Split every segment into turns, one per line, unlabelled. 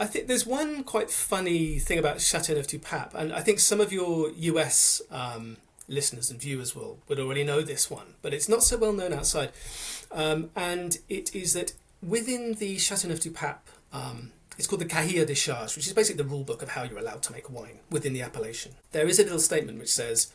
I think there's one quite funny thing about Chateauneuf du Pape, and I think some of your US listeners and viewers would already know this one, but it's not so well known outside. And it is that within the Chateauneuf du Pape, it's called the Cahier des Charges, which is basically the rule book of how you're allowed to make wine within the appellation. There is a little statement which says,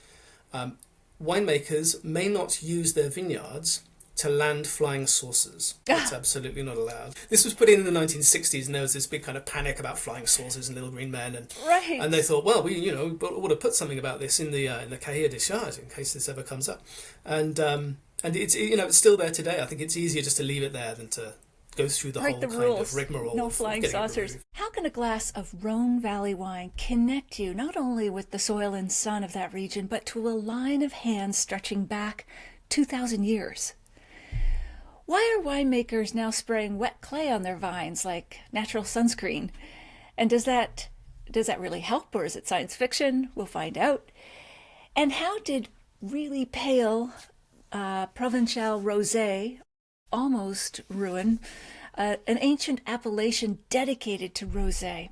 winemakers may not use their vineyards to land flying saucers. It's absolutely not allowed. This was put in the 1960s, and there was this big kind of panic about flying saucers and little green men, and they thought, well, we ought to put something about this in the Cahier des Charges in case this ever comes up, and it's it's still there today. I think it's easier just to leave it there than to go through the whole kind of rigmarole.
No flying saucers. How can a glass of Rhone Valley wine connect you not only with the soil and sun of that region, but to a line of hands stretching back 2,000 years? Why are winemakers now spraying wet clay on their vines like natural sunscreen? And does that really help, or is it science fiction? We'll find out. And how did really pale Provençal rosé almost ruin an ancient appellation dedicated to rosé?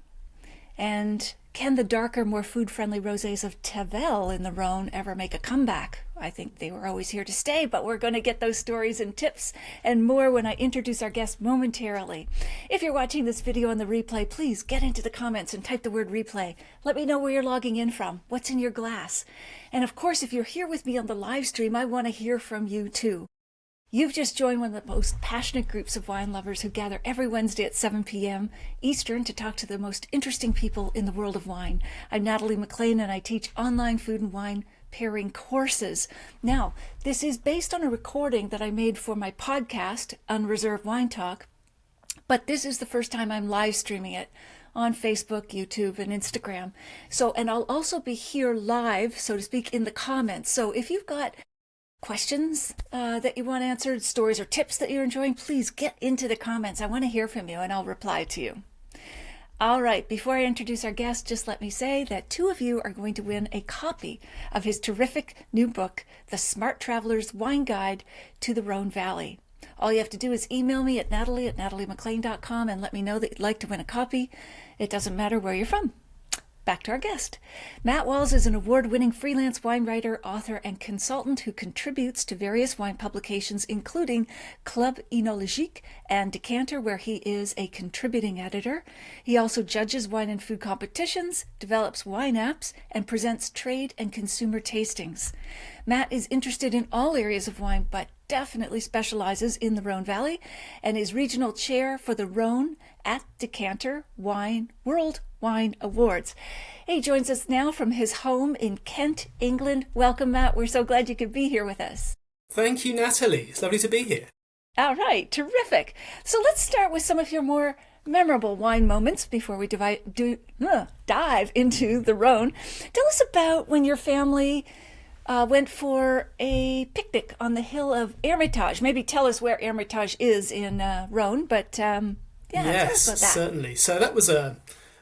And can the darker, more food-friendly rosés of Tavel in the Rhone ever make a comeback? I think they were always here to stay, but we're going to get those stories and tips and more when I introduce our guest momentarily. If you're watching this video on the replay, please get into the comments and type the word replay. Let me know where you're logging in from, what's in your glass. And of course, if you're here with me on the live stream, I want to hear from you too. You've just joined one of the most passionate groups of wine lovers who gather every Wednesday at 7 p.m. Eastern to talk to the most interesting people in the world of wine. I'm Natalie McLean, and I teach online food and wine pairing courses. Now, this is based on a recording that I made for my podcast, Unreserved Wine Talk, but this is the first time I'm live streaming it on Facebook, YouTube, and Instagram. And I'll also be here live, so to speak, in the comments. So if you've got questions that you want answered, stories or tips that you're enjoying, please get into the comments. I want to hear from you and I'll reply to you. All right, before I introduce our guest, just let me say that 2 of you are going to win a copy of his terrific new book, The Smart Traveler's Wine Guide to the Rhone Valley. All you have to do is email me at natalie@nataliemclean.com and let me know that you'd like to win a copy. It doesn't matter where you're from. Back to our guest. Matt Walls is an award-winning freelance wine writer, author, and consultant who contributes to various wine publications, including Club Enologique and Decanter, where he is a contributing editor. He also judges wine and food competitions, develops wine apps, and presents trade and consumer tastings. Matt is interested in all areas of wine, but definitely specializes in the Rhone Valley and is regional chair for the Rhone at Decanter Wine World Wine Awards. He joins us now from his home in Kent, England. Welcome, Matt. We're so glad you could be here with us.
Thank you, Natalie. It's lovely to be here.
All right, terrific. So let's start with some of your more memorable wine moments before we dive into the Rhone. Tell us about when your family went for a picnic on the hill of Hermitage. Maybe tell us where Hermitage is in Rhone, but
yes, certainly. So that was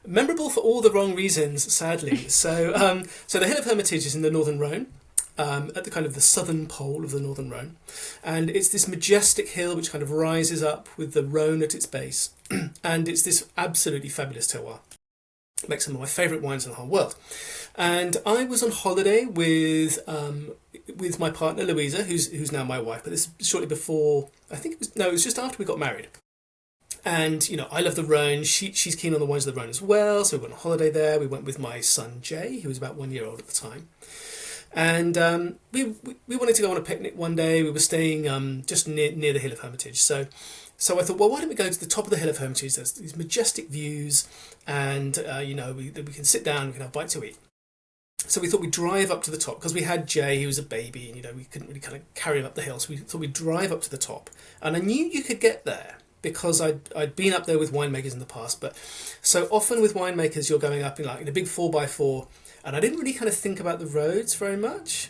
memorable for all the wrong reasons, sadly. So the hill of Hermitage is in the northern Rhone, at the kind of the southern pole of the northern Rhone, and it's this majestic hill which kind of rises up with the Rhone at its base, and it's this absolutely fabulous terroir. It makes some of my favourite wines in the whole world. And I was on holiday with my partner Louisa, who's now my wife, but this is shortly before, it was just after we got married. And, I love the Rhone. She's keen on the wines of the Rhone as well, so we went on holiday there. We went with my son Jay, who was about 1 year old at the time. And we wanted to go on a picnic one day. We were staying just near the hill of Hermitage. So I thought, well, why don't we go to the top of the hill of Hermitage? There's these majestic views, and we can sit down, we can have a bite to eat. So we thought we'd drive up to the top because we had Jay, he was a baby, and we couldn't really kind of carry him up the hill. So we thought we'd drive up to the top, and I knew you could get there because I'd been up there with winemakers in the past. But so often with winemakers, you're going up in a big 4x4, and I didn't really kind of think about the roads very much.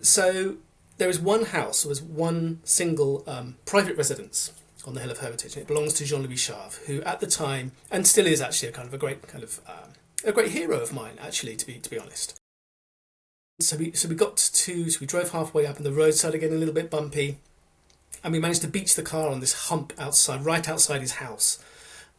So there is one house, there was one single private residence on the hill of Hermitage, and it belongs to Jean-Louis Chave, who at the time, and still is actually a great hero of mine, actually, to be honest. So we drove halfway up, and the road started getting a little bit bumpy, and we managed to beach the car on this hump right outside his house.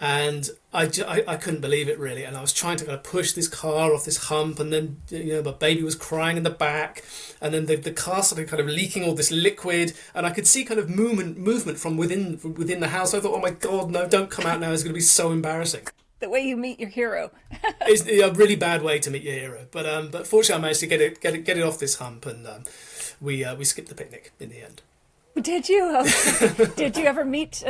And I couldn't believe it really, and I was trying to kind of push this car off this hump, and then my baby was crying in the back, and then the car started kind of leaking all this liquid, and I could see kind of movement from within the house. I thought, oh my god, no, don't come out now! It's going to be so embarrassing.
The way you meet your hero.
It's a really bad way to meet your hero, but fortunately I managed to get it off this hump, and we skipped the picnic in the end.
Did you? Did you ever meet?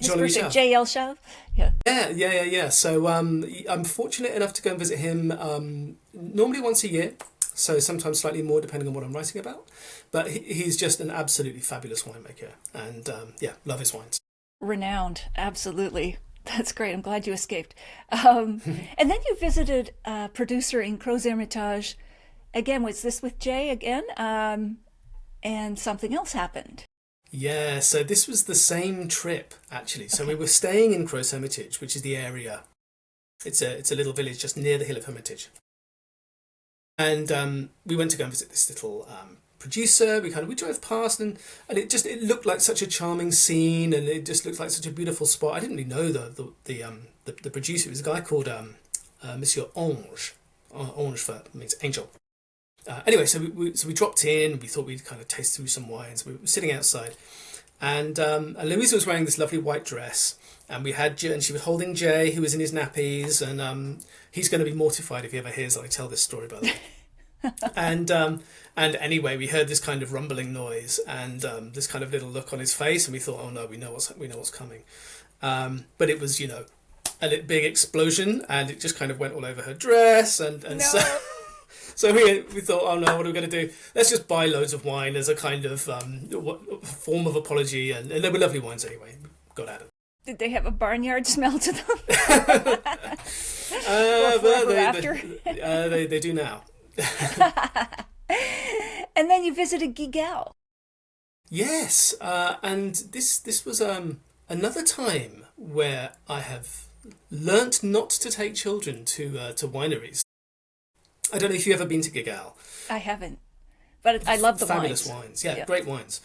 J.L. Shaw?
Yeah. So I'm fortunate enough to go and visit him normally once a year, so sometimes slightly more depending on what I'm writing about. But he's just an absolutely fabulous winemaker, and love his wines.
Renowned, absolutely. That's great. I'm glad you escaped. And then you visited a producer in Crozes Hermitage. Again, was this with Jay again? And something else happened.
Yeah, so this was the same trip, actually. So we were staying in Crozes Hermitage, which is the area. It's a little village just near the Hill of Hermitage. And we went to go and visit this little producer. We drove past, and it looked like such a charming scene, and it just looked like such a beautiful spot. I didn't really know the producer. It was a guy called Monsieur Ange. Ange means angel. Anyway, so we dropped in. We thought we'd kind of taste through some wines. We were sitting outside, and Louisa was wearing this lovely white dress, and she was holding Jay, who was in his nappies, and he's going to be mortified if he ever hears that I tell this story, by the way. And anyway, we heard this kind of rumbling noise, and this kind of little look on his face, and we thought, oh no, we know what's coming. But it was a big explosion, and it just kind of went all over her dress, and no. So we thought, oh no, what are we going to do? Let's just buy loads of wine as a kind of form of apology, and they were lovely wines anyway. Got at it.
Did they have a barnyard smell to them?
They do now.
And then you visited Guigal.
Yes, and this was another time where I have learnt not to take children to wineries. I don't know if you've ever been to Guigal.
I haven't, but I love the
fabulous wines. Yeah, great wines.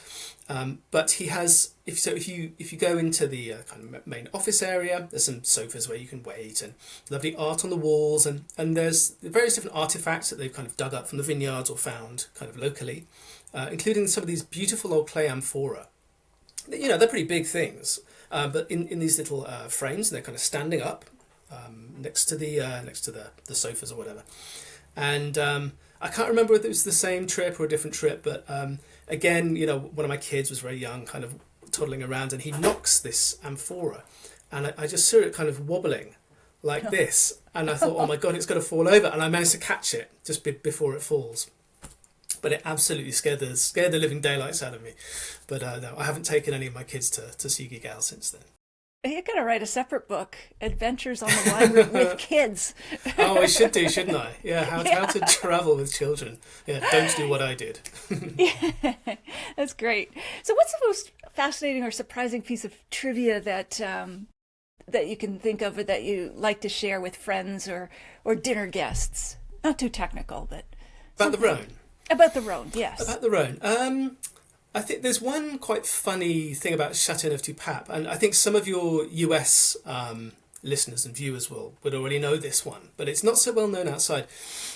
But he has, if you go into the kind of main office area, there's some sofas where you can wait, and lovely art on the walls, and there's various different artifacts that they've kind of dug up from the vineyards or found kind of locally, including some of these beautiful old clay amphora. They're pretty big things, but in these little frames, and they're kind of standing up next to the sofas or whatever. And I can't remember whether it was the same trip or a different trip, but again, one of my kids was very young, kind of toddling around, and he knocks this amphora, and I just saw it kind of wobbling like this, and I thought, oh my god, it's going to fall over, and I managed to catch it just before it falls. But it absolutely scared the living daylights out of me. But no, I haven't taken any of my kids to see Guigal since then.
You're going to write a separate book, Adventures on the Wine Route with Kids.
Oh, I should do, shouldn't I? Yeah, how to travel with children. Yeah, don't do what I did.
Yeah, that's great. So what's the most fascinating or surprising piece of trivia that you can think of, or that you like to share with friends or dinner guests? Not too technical, but...
About the Rhone?
About the Rhone, yes.
About the Rhone. I think there's one quite funny thing about Châteauneuf-du-Pape, and I think some of your US listeners and viewers would already know this one, but it's not so well known outside.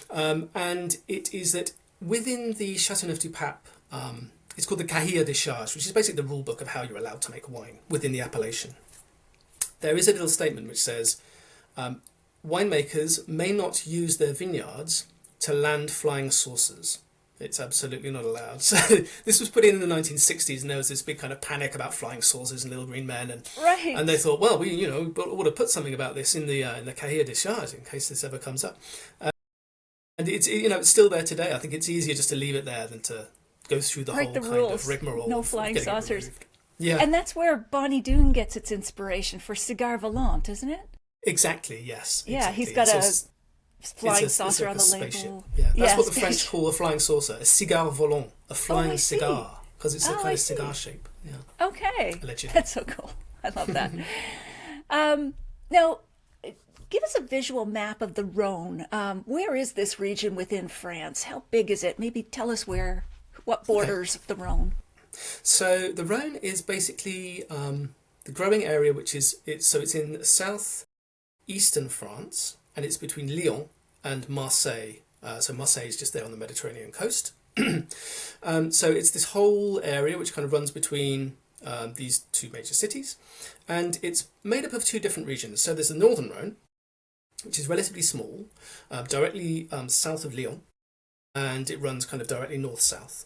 And it is that within the Châteauneuf-du-Pape, it's called the Cahier des Charges, which is basically the rule book of how you're allowed to make wine within the appellation. There is a little statement which says, winemakers may not use their vineyards to land flying saucers. It's absolutely not allowed. So this was put in the 1960s, and there was this big kind of panic about flying saucers and little green men, and they thought, well, we ought to put something about this in the Cahier des Charges in case this ever comes up. And it's still there today. I think it's easier just to leave it there than to go through the whole kind of rigmarole.
No flying saucers.
Yeah,
and that's where Bonnie Doon gets its inspiration for Cigare Volant, isn't it?
Exactly. Yes.
Yeah,
exactly.
He's got flying saucer on the
spaceship.
label.
Yeah, that's what the French call a flying saucer, a cigare volant, a flying cigar, because it's a kind of cigar shape. Yeah.
Okay.
Allegedly.
That's so cool. I love that. Now, give us a visual map of the Rhone. Where is this region within France? How big is it? Maybe tell us what borders the Rhone.
So the Rhone is basically the growing area, it's in southeastern France, and it's between Lyon and Marseille. So Marseille is just there on the Mediterranean coast. So it's this whole area which kind of runs between these two major cities, and it's made up of two different regions. So there's the northern Rhone, which is relatively small, directly south of Lyon, and it runs kind of directly north-south.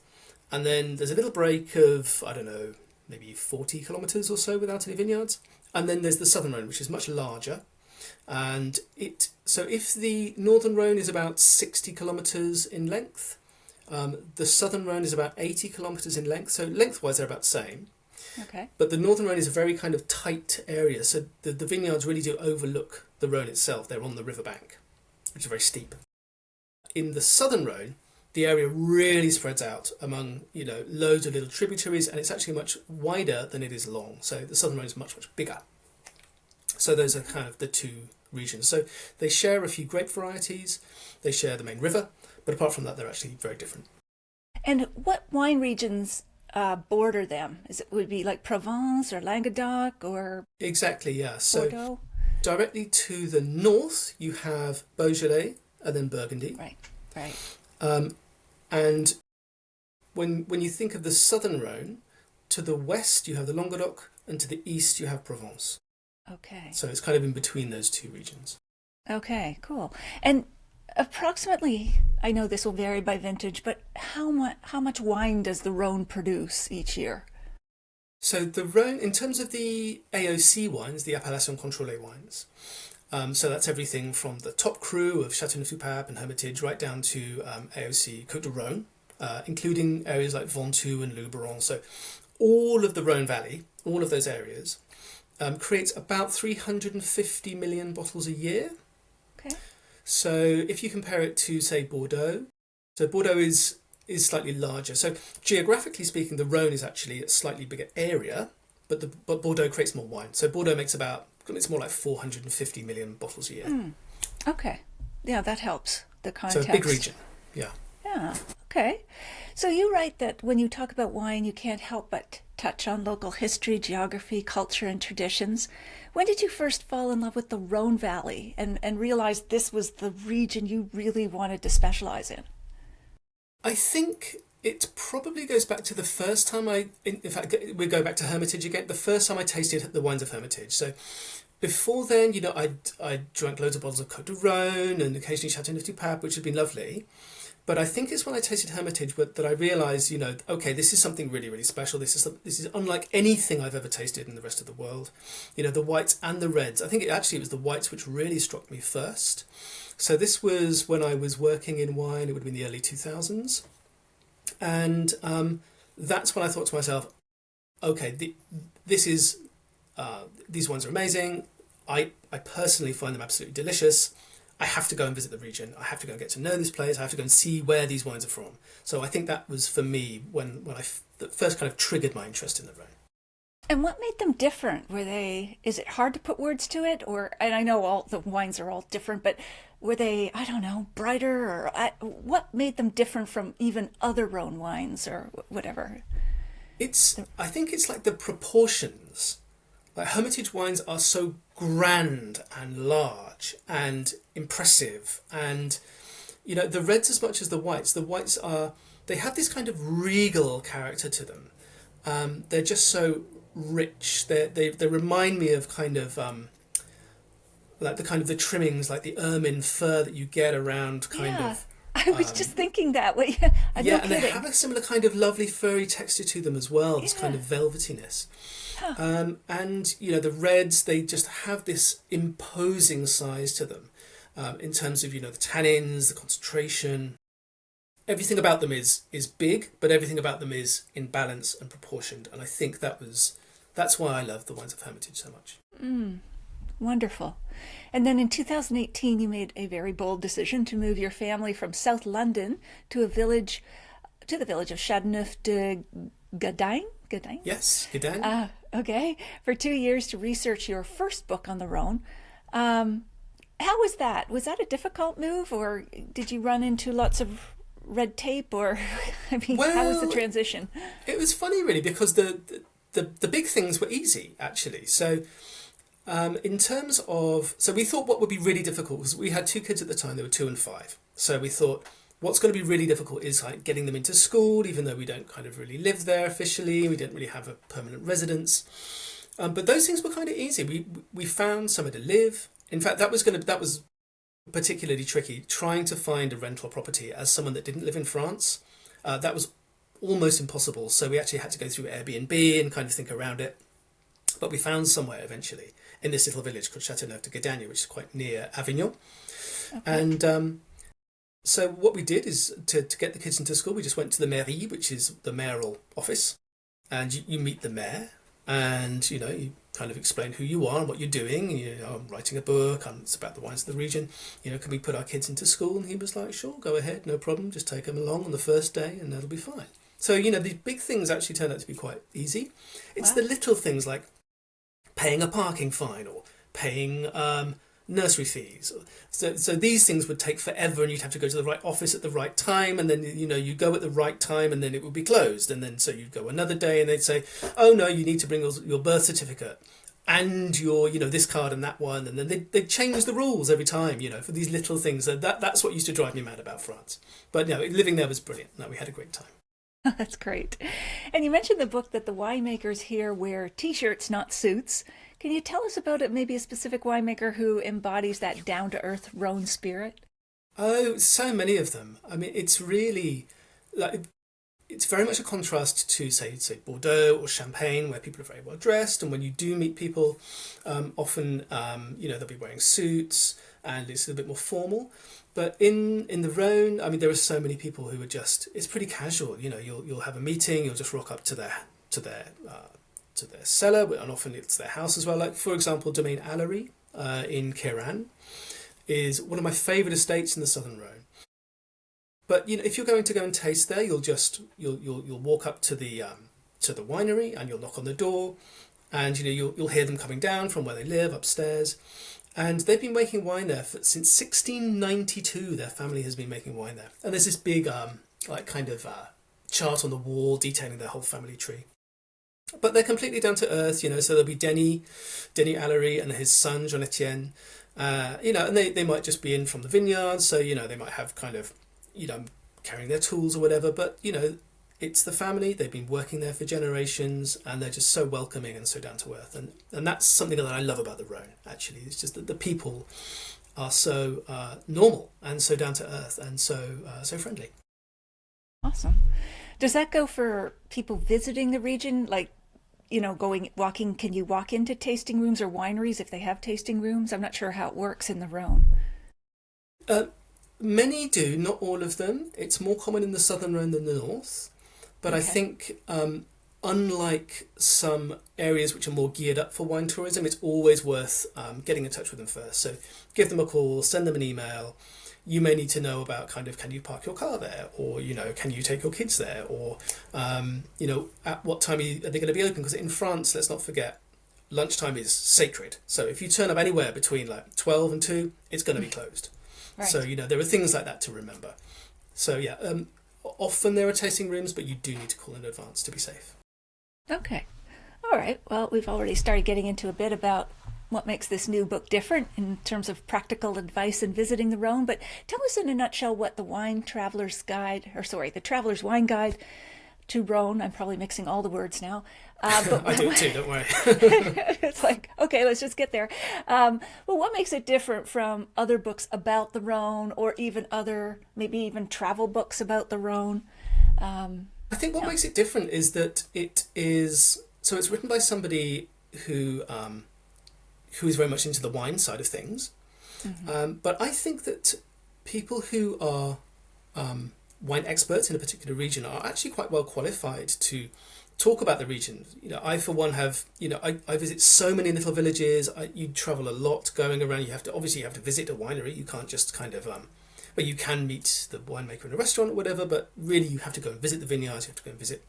And then there's a little break of, I don't know, maybe 40 kilometres or so without any vineyards. And then there's the southern Rhone, which is much larger. And so if the northern Rhone is about 60 kilometres in length, the southern Rhone is about 80 kilometres in length. So lengthwise, they're about the same.
Okay.
But the northern Rhone is a very kind of tight area. So the vineyards really do overlook the Rhone itself. They're on the riverbank, which is very steep. In the southern Rhone, the area really spreads out among, loads of little tributaries, and it's actually much wider than it is long. So the southern Rhone is much, much bigger. So those are kind of the two regions. So they share a few grape varieties, they share the main river, but apart from that, they're actually very different.
And what wine regions border them? Would it be like Provence or Languedoc or
Exactly, yeah. So
Bordeaux?
directly to the north, you have Beaujolais and then Burgundy.
Right.
And when you think of the southern Rhone, to the west you have the Languedoc, and to the east you have Provence.
Okay.
So it's kind of in between those two regions.
Okay, cool. And approximately, I know this will vary by vintage, but how much wine does the Rhone produce each year?
So the Rhone, in terms of the AOC wines, the Appellation Contrôlée wines, so that's everything from the top crew of Châteauneuf-du-Pape and Hermitage right down to AOC Côte de Rhône, including areas like Ventoux and Luberon. So all of the Rhone Valley, all of those areas, creates about 350 million bottles a year.
Okay.
So if you compare it to, say, Bordeaux, so Bordeaux is slightly larger. So geographically speaking, the Rhone is actually a slightly bigger area, but Bordeaux creates more wine. So Bordeaux it's more like 450 million bottles a year.
Okay. Yeah, that helps. The context.
So a big region. Yeah.
Yeah. Okay. So you write that when you talk about wine, you can't help but touch on local history, geography, culture, and traditions. When did you first fall in love with the Rhone Valley and realize this was the region you really wanted to specialize in?
I think it probably goes back to the first time in fact, we go back to Hermitage again, the first time I tasted the wines of Hermitage. So before then, I drank loads of bottles of Côte de Rhone and occasionally Châteauneuf-du-Pape, which had been lovely. But I think it's when I tasted Hermitage that I realised, okay, this is something really, really special. This is unlike anything I've ever tasted in the rest of the world. The whites and the reds. I think it was the whites which really struck me first. So this was when I was working in wine. It would have been the early 2000s. And that's when I thought to myself, okay, these wines are amazing. I personally find them absolutely delicious. I have to go and visit the region. I have to go and get to know this place. I have to go and see where these wines are from. So I think that was for me when that first kind of triggered my interest in the Rhone.
And what made them different? Is it hard to put words to it? And I know all the wines are all different, but were they, I don't know, brighter? Or what made them different from even other Rhone wines or whatever?
I think it's like the proportions. Like Hermitage wines are so grand and large and impressive, and the reds as much as the whites. The whites they have this kind of regal character to them. They're just so rich. They remind me of kind of like the trimmings, like the ermine fur that you get around
I was just thinking that way.
And they have a similar kind of lovely furry texture to them as well, this kind of velvetiness. And the reds, they just have this imposing size to them in terms of the tannins, the concentration. Everything about them is big, but everything about them is in balance and proportioned. And I think that's why I love the wines of Hermitage so much.
Wonderful. And then in 2018, you made a very bold decision to move your family from South London to the village of Châteauneuf-de-Gadagne.
Yes, Gadagne.
Okay. For 2 years to research your first book on the Rhone. How was that? Was that a difficult move, or did you run into lots of red tape, or how was the transition?
It was funny, really, because the the big things were easy, actually. So in terms of, so we thought what would be really difficult, because we had two kids at the time, they were 2 and 5. So we thought what's going to be really difficult is like getting them into school, even though we don't kind of really live there officially, we didn't really have a permanent residence. But those things were kind of easy. We found somewhere to live. In fact, that was particularly tricky, trying to find a rental property as someone that didn't live in France. That was almost impossible. So we actually had to go through Airbnb and kind of think around it. But we found somewhere eventually in this little village called Châteauneuf-de-Gadagne, which is quite near Avignon. Okay. And so what we did is to get the kids into school, we just went to the mairie, which is the mayoral office, and you meet the mayor, and you kind of explain who you are and what you're doing. I'm writing a book, it's about the wines of the region. Can we put our kids into school? And he was like, sure, go ahead, no problem. Just take them along on the first day, and that'll be fine. So these big things actually turned out to be quite easy. It's the little things like paying a parking fine or paying nursery fees. So these things would take forever, and you'd have to go to the right office at the right time, and then you go at the right time, and then it would be closed, and then so you'd go another day, and they'd say, oh no, you need to bring your birth certificate and your this card and that one, and then they change the rules every time for these little things. So that's what used to drive me mad about France. But living there was brilliant. No, we had a great time.
That's great. And you mentioned the book that the winemakers here wear T-shirts, not suits. Can you tell us about it, maybe a specific winemaker who embodies that down-to-earth Rhone spirit?
Oh, so many of them. I mean, it's really, it's very much a contrast to, say Bordeaux or Champagne, where people are very well dressed. And when you do meet people, often, they'll be wearing suits, and it's a bit more formal. But in the Rhone, I mean, there are so many people who are just, it's pretty casual. You'll have a meeting, you'll just rock up to their cellar, and often it's their house as well. Like, for example, Domaine Allery in Queyranne is one of my favourite estates in the southern Rhone. But if you're going to go and taste there, you'll walk up to the winery, and you'll knock on the door, and you'll hear them coming down from where they live upstairs. And they've been making wine there since 1692. Their family has been making wine there, and there's this big chart on the wall detailing their whole family tree. But they're completely down to earth, so there'll be Denis Allery and his son Jean Etienne, and they might just be in from the vineyards, so they might have kind of carrying their tools or whatever, but it's the family. They've been working there for generations, and they're just so welcoming and so down to earth. And that's something that I love about the Rhone, actually. It's just that the people are so normal and so down to earth and so friendly.
Awesome. Does that go for people visiting the region? Like, walking, can you walk into tasting rooms or wineries if they have tasting rooms? I'm not sure how it works in the Rhone.
Many do, not all of them. It's more common in the southern Rhone than the north. But okay. I think, unlike some areas which are more geared up for wine tourism, it's always worth getting in touch with them first. So give them a call, send them an email. You may need to know about kind of, can you park your car there? Or, can you take your kids there? Or, at what time are they going to be open? Because in France, let's not forget, lunchtime is sacred. So if you turn up anywhere between 12 and 2, it's going to be closed. Right. So, there are things like that to remember. So, often there are tasting rooms, but you do need to call in advance to be safe.
Okay. All right. Well, we've already started getting into a bit about what makes this new book different in terms of practical advice in visiting the Rhone, but tell us in a nutshell what the Traveler's Wine Guide to Rhone. I'm probably mixing all the words now.
But I do too, don't worry.
It's like, okay, let's just get there. Well, what makes it different from other books about the Rhone, or even maybe even travel books about the Rhone?
I think what makes it different is that it's written by somebody who is very much into the wine side of things. Mm-hmm. But I think that people who are wine experts in a particular region are actually quite well qualified to talk about the region. I for one have, I visit so many little villages. You travel a lot going around. You have to visit a winery. You can't just kind of, but you can meet the winemaker in a restaurant or whatever, but really you have to go and visit the vineyards. You have to go and visit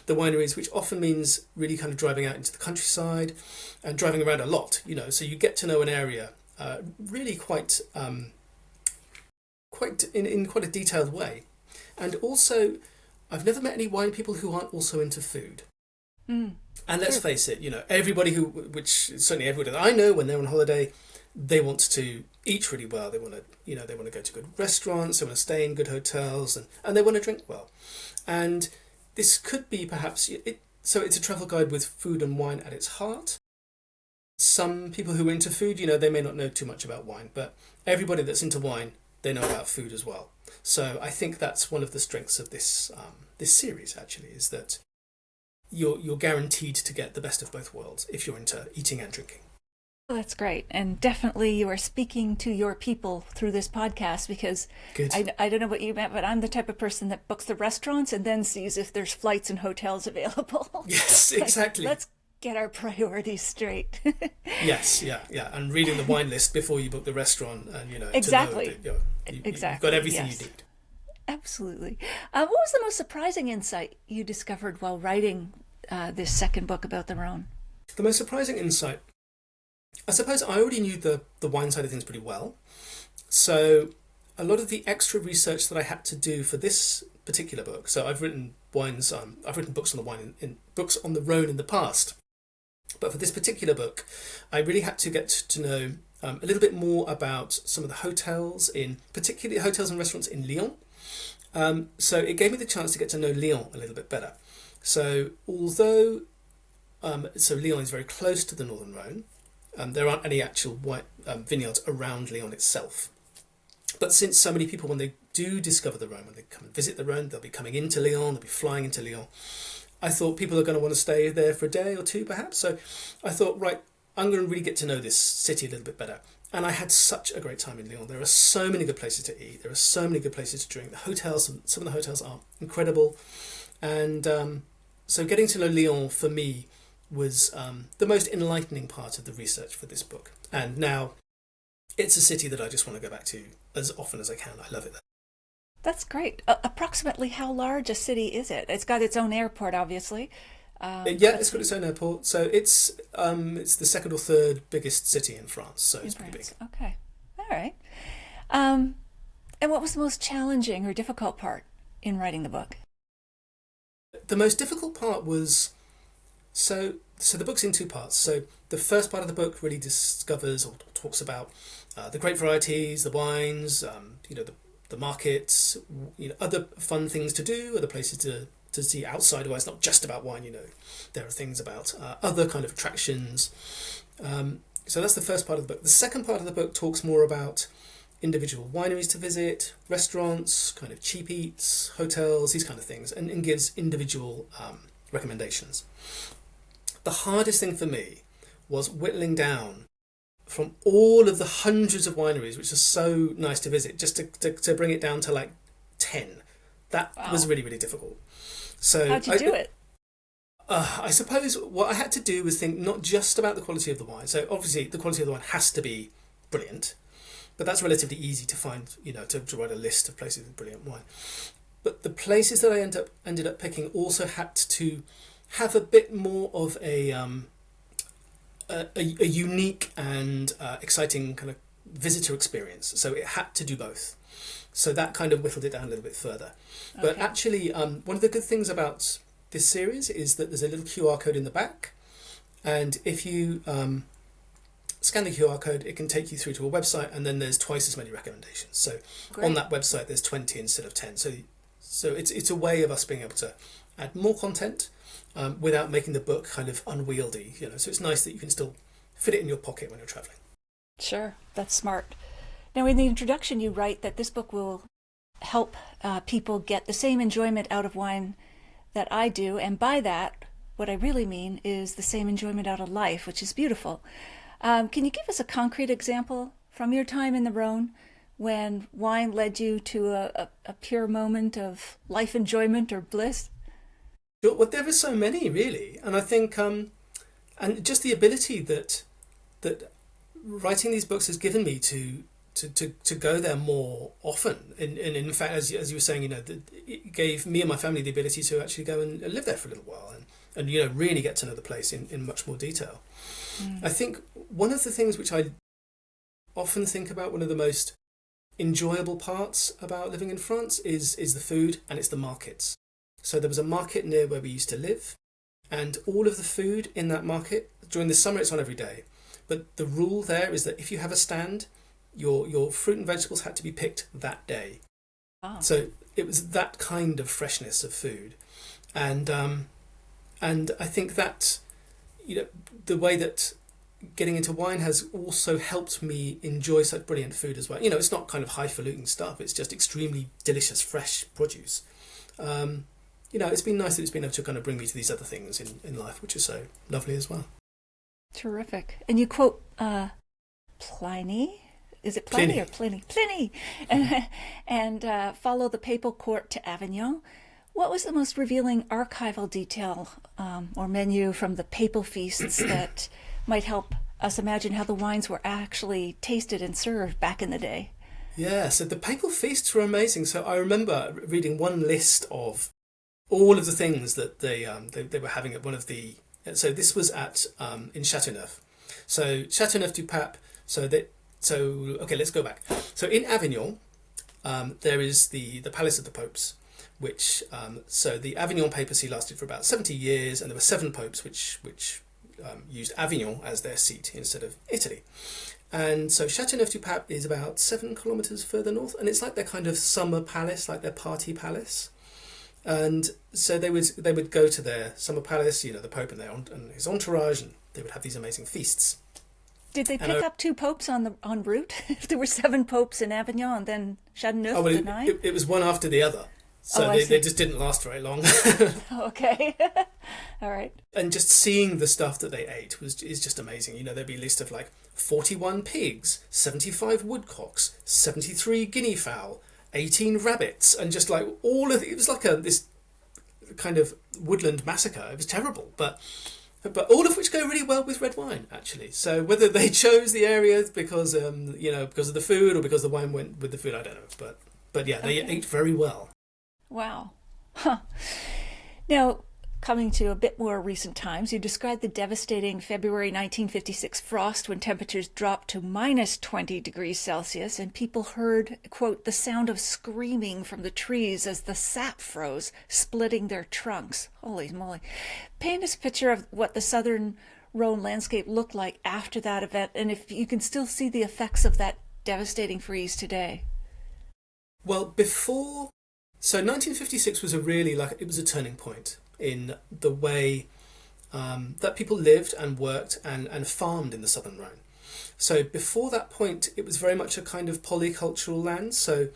the wineries, which often means really kind of driving out into the countryside and driving around a lot, so you get to know an area really quite in quite a detailed way. And also, I've never met any wine people who aren't also into food. And let's face it, everybody which certainly everybody that I know, when they're on holiday, they want to eat really well. They want to, they want to go to good restaurants. They want to stay in good hotels, and they want to drink well. And this could be perhaps so it's a travel guide with food and wine at its heart. Some people who are into food, they may not know too much about wine, but everybody that's into wine, they know about food as well. So I think that's one of the strengths of this series. Actually, is that you're guaranteed to get the best of both worlds if you're into eating and drinking.
Well, that's great. And definitely you are speaking to your people through this podcast, because I don't know what you meant, but I'm the type of person that books the restaurants and then sees if there's flights and hotels available.
Yes, exactly.
Let's get our priorities straight.
Yes, yeah. And reading the wine list before you book the restaurant, and
exactly.
to know that you've got everything you need.
Absolutely. What was the most surprising insight you discovered while writing this second book about the Rhone?
The most surprising insight, I suppose I already knew the wine side of things pretty well. So a lot of the extra research that I had to do for this particular book, so I've written books on the wine in books on the Rhone in the past. But for this particular book, I really had to get to know a little bit more about some of the hotels, particularly hotels and restaurants in Lyon. So it gave me the chance to get to know Lyon a little bit better. So although Lyon is very close to the Northern Rhone, there aren't any actual vineyards around Lyon itself. But since so many people, when they do discover the Rhone, when they come and visit the Rhone, they'll be coming into Lyon, they'll be flying into Lyon. I thought people are going to want to stay there for a day or two, perhaps. So I thought, right, I'm going to really get to know this city a little bit better. And I had such a great time in Lyon. There are so many good places to eat. There are so many good places to drink. The hotels, some of the hotels are incredible. And so getting to know Lyon for me was the most enlightening part of the research for this book. And now it's a city that I just want to go back to as often as I can. I love it there.
That's great. Approximately how large a city is it? It's got its own airport, obviously.
It's got its own airport. So it's the second or third biggest city in France. So it's pretty big.
Okay. All right. And what was the most challenging or difficult part in writing the book?
The most difficult part was... So the book's in two parts. So the first part of the book really discovers or talks about the grape varieties, the wines, the markets, other fun things to do, other places to see outside of wine. It's not just about wine, there are things about other kind of attractions. So that's the first part of the book. The second part of the book talks more about individual wineries to visit, restaurants, kind of cheap eats, hotels, these kind of things, and gives individual recommendations. The hardest thing for me was whittling down from all of the hundreds of wineries, which are so nice to visit, just to bring it down to like 10. That was really, really difficult. So
how'd you do it?
I suppose what I had to do was think not just about the quality of the wine. So obviously the quality of the wine has to be brilliant, but that's relatively easy to find, to write a list of places with brilliant wine. But the places that I ended up picking also had to have a bit more of a unique and exciting kind of visitor experience. So it had to do both. So that kind of whittled it down a little bit further. Okay. But actually, one of the good things about this series is that there's a little QR code in the back. And if you scan the QR code, it can take you through to a website, and then there's twice as many recommendations. So Great. On that website, there's 20 instead of 10. So it's a way of us being able to add more content without making the book kind of unwieldy, So it's nice that you can still fit it in your pocket when you're traveling.
Sure, that's smart. Now, in the introduction, you write that this book will help people get the same enjoyment out of wine that I do, and by that, what I really mean is the same enjoyment out of life, which is beautiful. Can you give us a concrete example from your time in the Rhone when wine led you to a pure moment of life enjoyment or bliss?
Well, there are so many, really. And I think, and just the ability that writing these books has given me to go there more often. And in fact, as you were saying, it gave me and my family the ability to actually go and live there for a little while and really get to know the place in much more detail. I think one of the things which I often think about, one of the most enjoyable parts about living in France is the food, and it's the markets. So there was a market near where we used to live, and all of the food in that market, during the summer it's on every day, but the rule there is that if you have a stand, your fruit and vegetables had to be picked that day.
Oh.
So it was that kind of freshness of food, and I think that, you know, the way that getting into wine has also helped me enjoy such brilliant food as well. You know, it's not kind of highfalutin stuff, it's just extremely delicious fresh produce. You know, it's been nice that it's been able to kind of bring me to these other things in life, which is so lovely as well.
Terrific. And you quote Pliny. Is it Pliny or Pliny? Pliny! And follow the papal court to Avignon. What was the most revealing archival detail or menu from the papal feasts that might help us imagine how the wines were actually tasted and served back in the day?
Yeah, so the papal feasts were amazing. So I remember reading one list of all of the things that they were having at one of the... So this was at in Châteauneuf. So Châteauneuf-du-Pape. Okay, let's go back. So in Avignon, there is the Palace of the Popes, which so the Avignon papacy lasted for about 70 years, and there were 7 popes which used Avignon as their seat instead of Italy. And so Châteauneuf-du-Pape is about 7 kilometres further north, and it's like their kind of summer palace, like their party palace. And so they would go to their summer palace, you know, the Pope and his entourage, and they would have these amazing feasts.
Did they pick up 2 popes en route? If there were 7 popes in Avignon, and then Châteauneuf the 9?
It was one after the other. So they just didn't last very long.
Okay. All right.
And just seeing the stuff that they ate is just amazing. You know, there'd be a list of like 41 pigs, 75 woodcocks, 73 guinea fowl, 18 rabbits, and just like all of it was like this kind of woodland massacre. It was terrible, but all of which go really well with red wine, actually. So whether they chose the area because because of the food or because the wine went with the food, I don't know. But yeah, they ate very well.
Wow. Huh. Now, coming to a bit more recent times, you described the devastating February 1956 frost when temperatures dropped to minus 20 degrees Celsius and people heard, quote, the sound of screaming from the trees as the sap froze, splitting their trunks. Holy moly. Paint us a picture of what the southern Rhone landscape looked like after that event, and if you can still see the effects of that devastating freeze today.
Well, So 1956 was it was a turning point in the way that people lived and worked and farmed in the southern Rhone. So before that point, it was very much a kind of polycultural land. So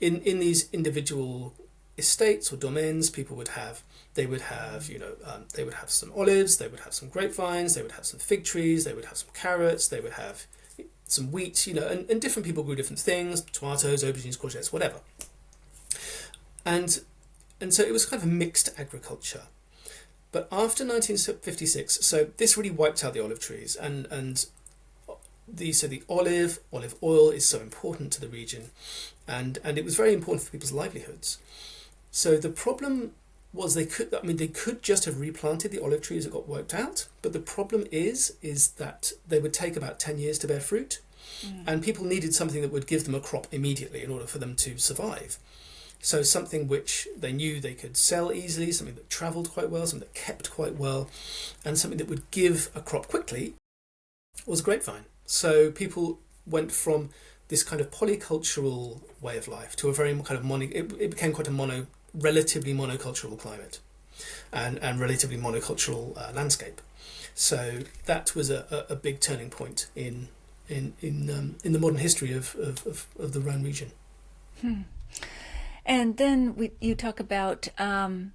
in these individual estates or domains, people would have some olives, they would have some grapevines, they would have some fig trees, they would have some carrots, they would have some wheat, and different people grew different things, tomatoes, aubergines, courgettes, whatever. And so it was kind of mixed agriculture. But after 1956, so this really wiped out the olive trees, and the olive oil is so important to the region, and it was very important for people's livelihoods. So the problem was they could just have replanted the olive trees that got wiped out, but the problem is that they would take about 10 years to bear fruit, and people needed something that would give them a crop immediately in order for them to survive. So something which they knew they could sell easily, something that travelled quite well, something that kept quite well, and something that would give a crop quickly was grapevine. So people went from this kind of polycultural way of life to a very kind of it became quite a relatively monocultural climate and relatively monocultural landscape. So that was a big turning point in the modern history of the Rhone region.
And then you talk about Baron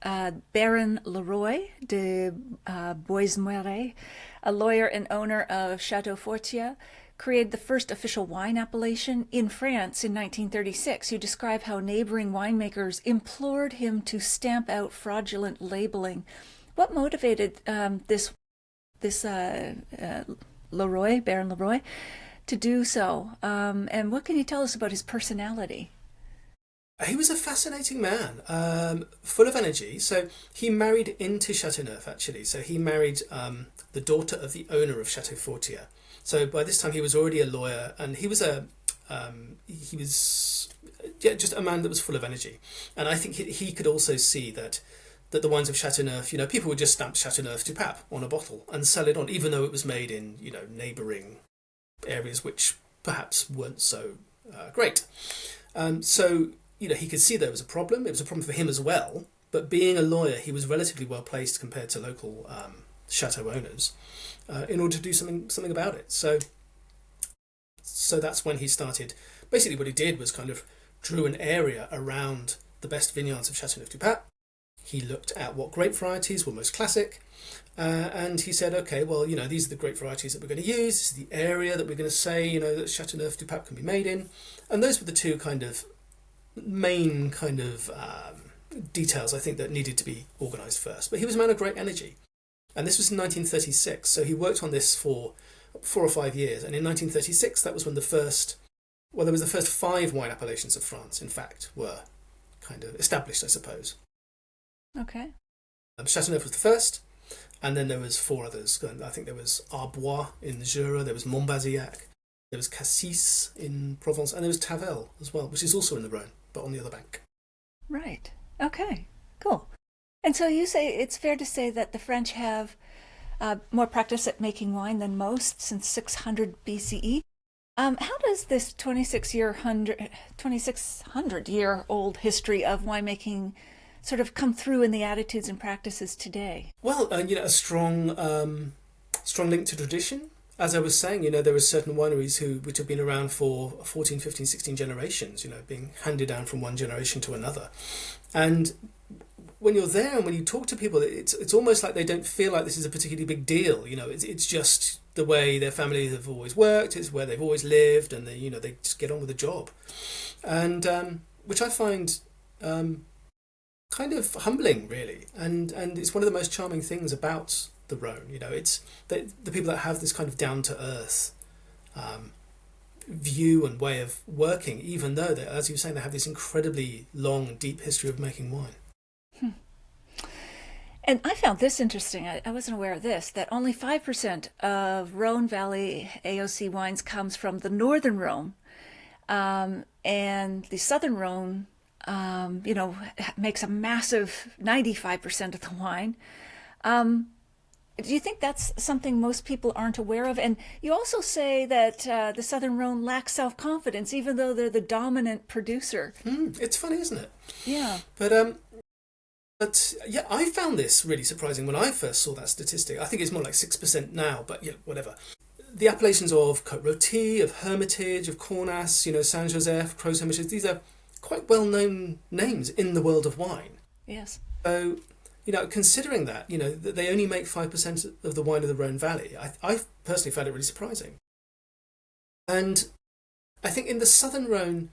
Leroy de Boismeret, a lawyer and owner of Chateau Fortier, created the first official wine appellation in France in 1936. You describe how neighboring winemakers implored him to stamp out fraudulent labeling. What motivated this Leroy, Baron Leroy, to do so? And what can you tell us about his personality?
He was a fascinating man, full of energy. So he married into Châteauneuf, actually. So he married the daughter of the owner of Chateau Fortier. So by this time he was already a lawyer, and he was just a man that was full of energy. And I think he could also see that that the wines of Chateauneuf, people would just stamp Chateauneuf du Pape on a bottle and sell it on, even though it was made in, neighbouring areas which perhaps weren't so great. So, he could see there was a problem. It was a problem for him as well. But being a lawyer, he was relatively well placed compared to local chateau owners in order to do something about it. So that's when he started. Basically, what he did was kind of drew an area around the best vineyards of Chateauneuf du Pape. He looked at what grape varieties were most classic, and he said, okay, well, these are the grape varieties that we're going to use. This is the area that we're going to say, that Chateauneuf du Pape can be made in. And those were the two kind of main kind of details I think that needed to be organised first. But he was a man of great energy. And this was in 1936, so he worked on this for 4 or 5 years. And in 1936, that was when there was the first 5 wine appellations of France, in fact, were kind of established, I suppose.
Okay.
Chateauneuf was the first, and then there was 4 others. I think there was Arbois in the Jura, there was Montbazillac, there was Cassis in Provence, and there was Tavel as well, which is also in the Rhone, but on the other bank.
Right. Okay. Cool. And so you say it's fair to say that the French have more practice at making wine than most since 600 BCE. How does this 2,600-year-old history of winemaking sort of come through in the attitudes and practices today?
Well, a strong link to tradition. As I was saying, there are certain wineries which have been around for 14, 15, 16 generations, being handed down from one generation to another. And when you're there and when you talk to people, it's almost like they don't feel like this is a particularly big deal. It's just the way their families have always worked. It's where they've always lived, and they just get on with the job. And which I find kind of humbling, really. And it's one of the most charming things about the Rhone. It's the people that have this kind of down to earth view and way of working, even though they, as you were saying, they have this incredibly long and deep history of making wine.
And I found this interesting. I wasn't aware of this, that only 5% of Rhone Valley AOC wines comes from the northern Rhone, and the southern Rhone makes a massive 95% of the wine. Do you think that's something most people aren't aware of? And you also say that the Southern Rhone lacks self-confidence, even though they're the dominant producer.
It's funny, isn't it?
Yeah.
But yeah, I found this really surprising when I first saw that statistic. I think it's more like 6% now, but whatever. The appellations of Côte Rôtie, of Hermitage, of Cornas, Saint-Joseph, Crozes Hermitage, these are quite well-known names in the world of wine.
Yes.
So, considering that, that they only make 5% of the wine of the Rhone Valley, I personally found it really surprising. And I think in the southern Rhone,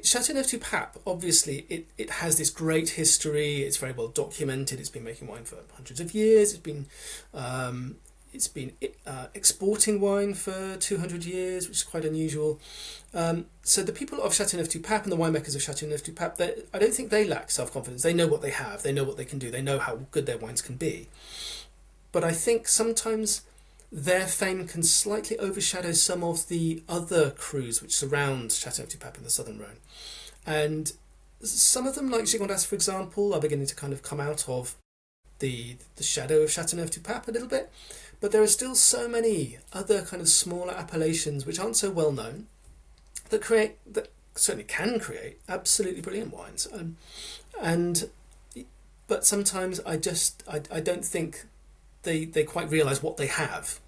Chateauneuf du Pape, obviously, it has this great history. It's very well documented. It's been making wine for hundreds of years. It's been exporting wine for 200 years, which is quite unusual. So the people of Chateauneuf du Pape and the winemakers of Chateauneuf du Pape, I don't think they lack self-confidence. They know what they have. They know what they can do. They know how good their wines can be. But I think sometimes their fame can slightly overshadow some of the other crus which surround Chateauneuf du Pape in the southern Rhone. And some of them, like Gigondas, for example, are beginning to kind of come out of the shadow of Chateauneuf du Pape a little bit. But there are still so many other kind of smaller appellations which aren't so well known that certainly can create absolutely brilliant wines. But sometimes I don't think they quite realise what they have,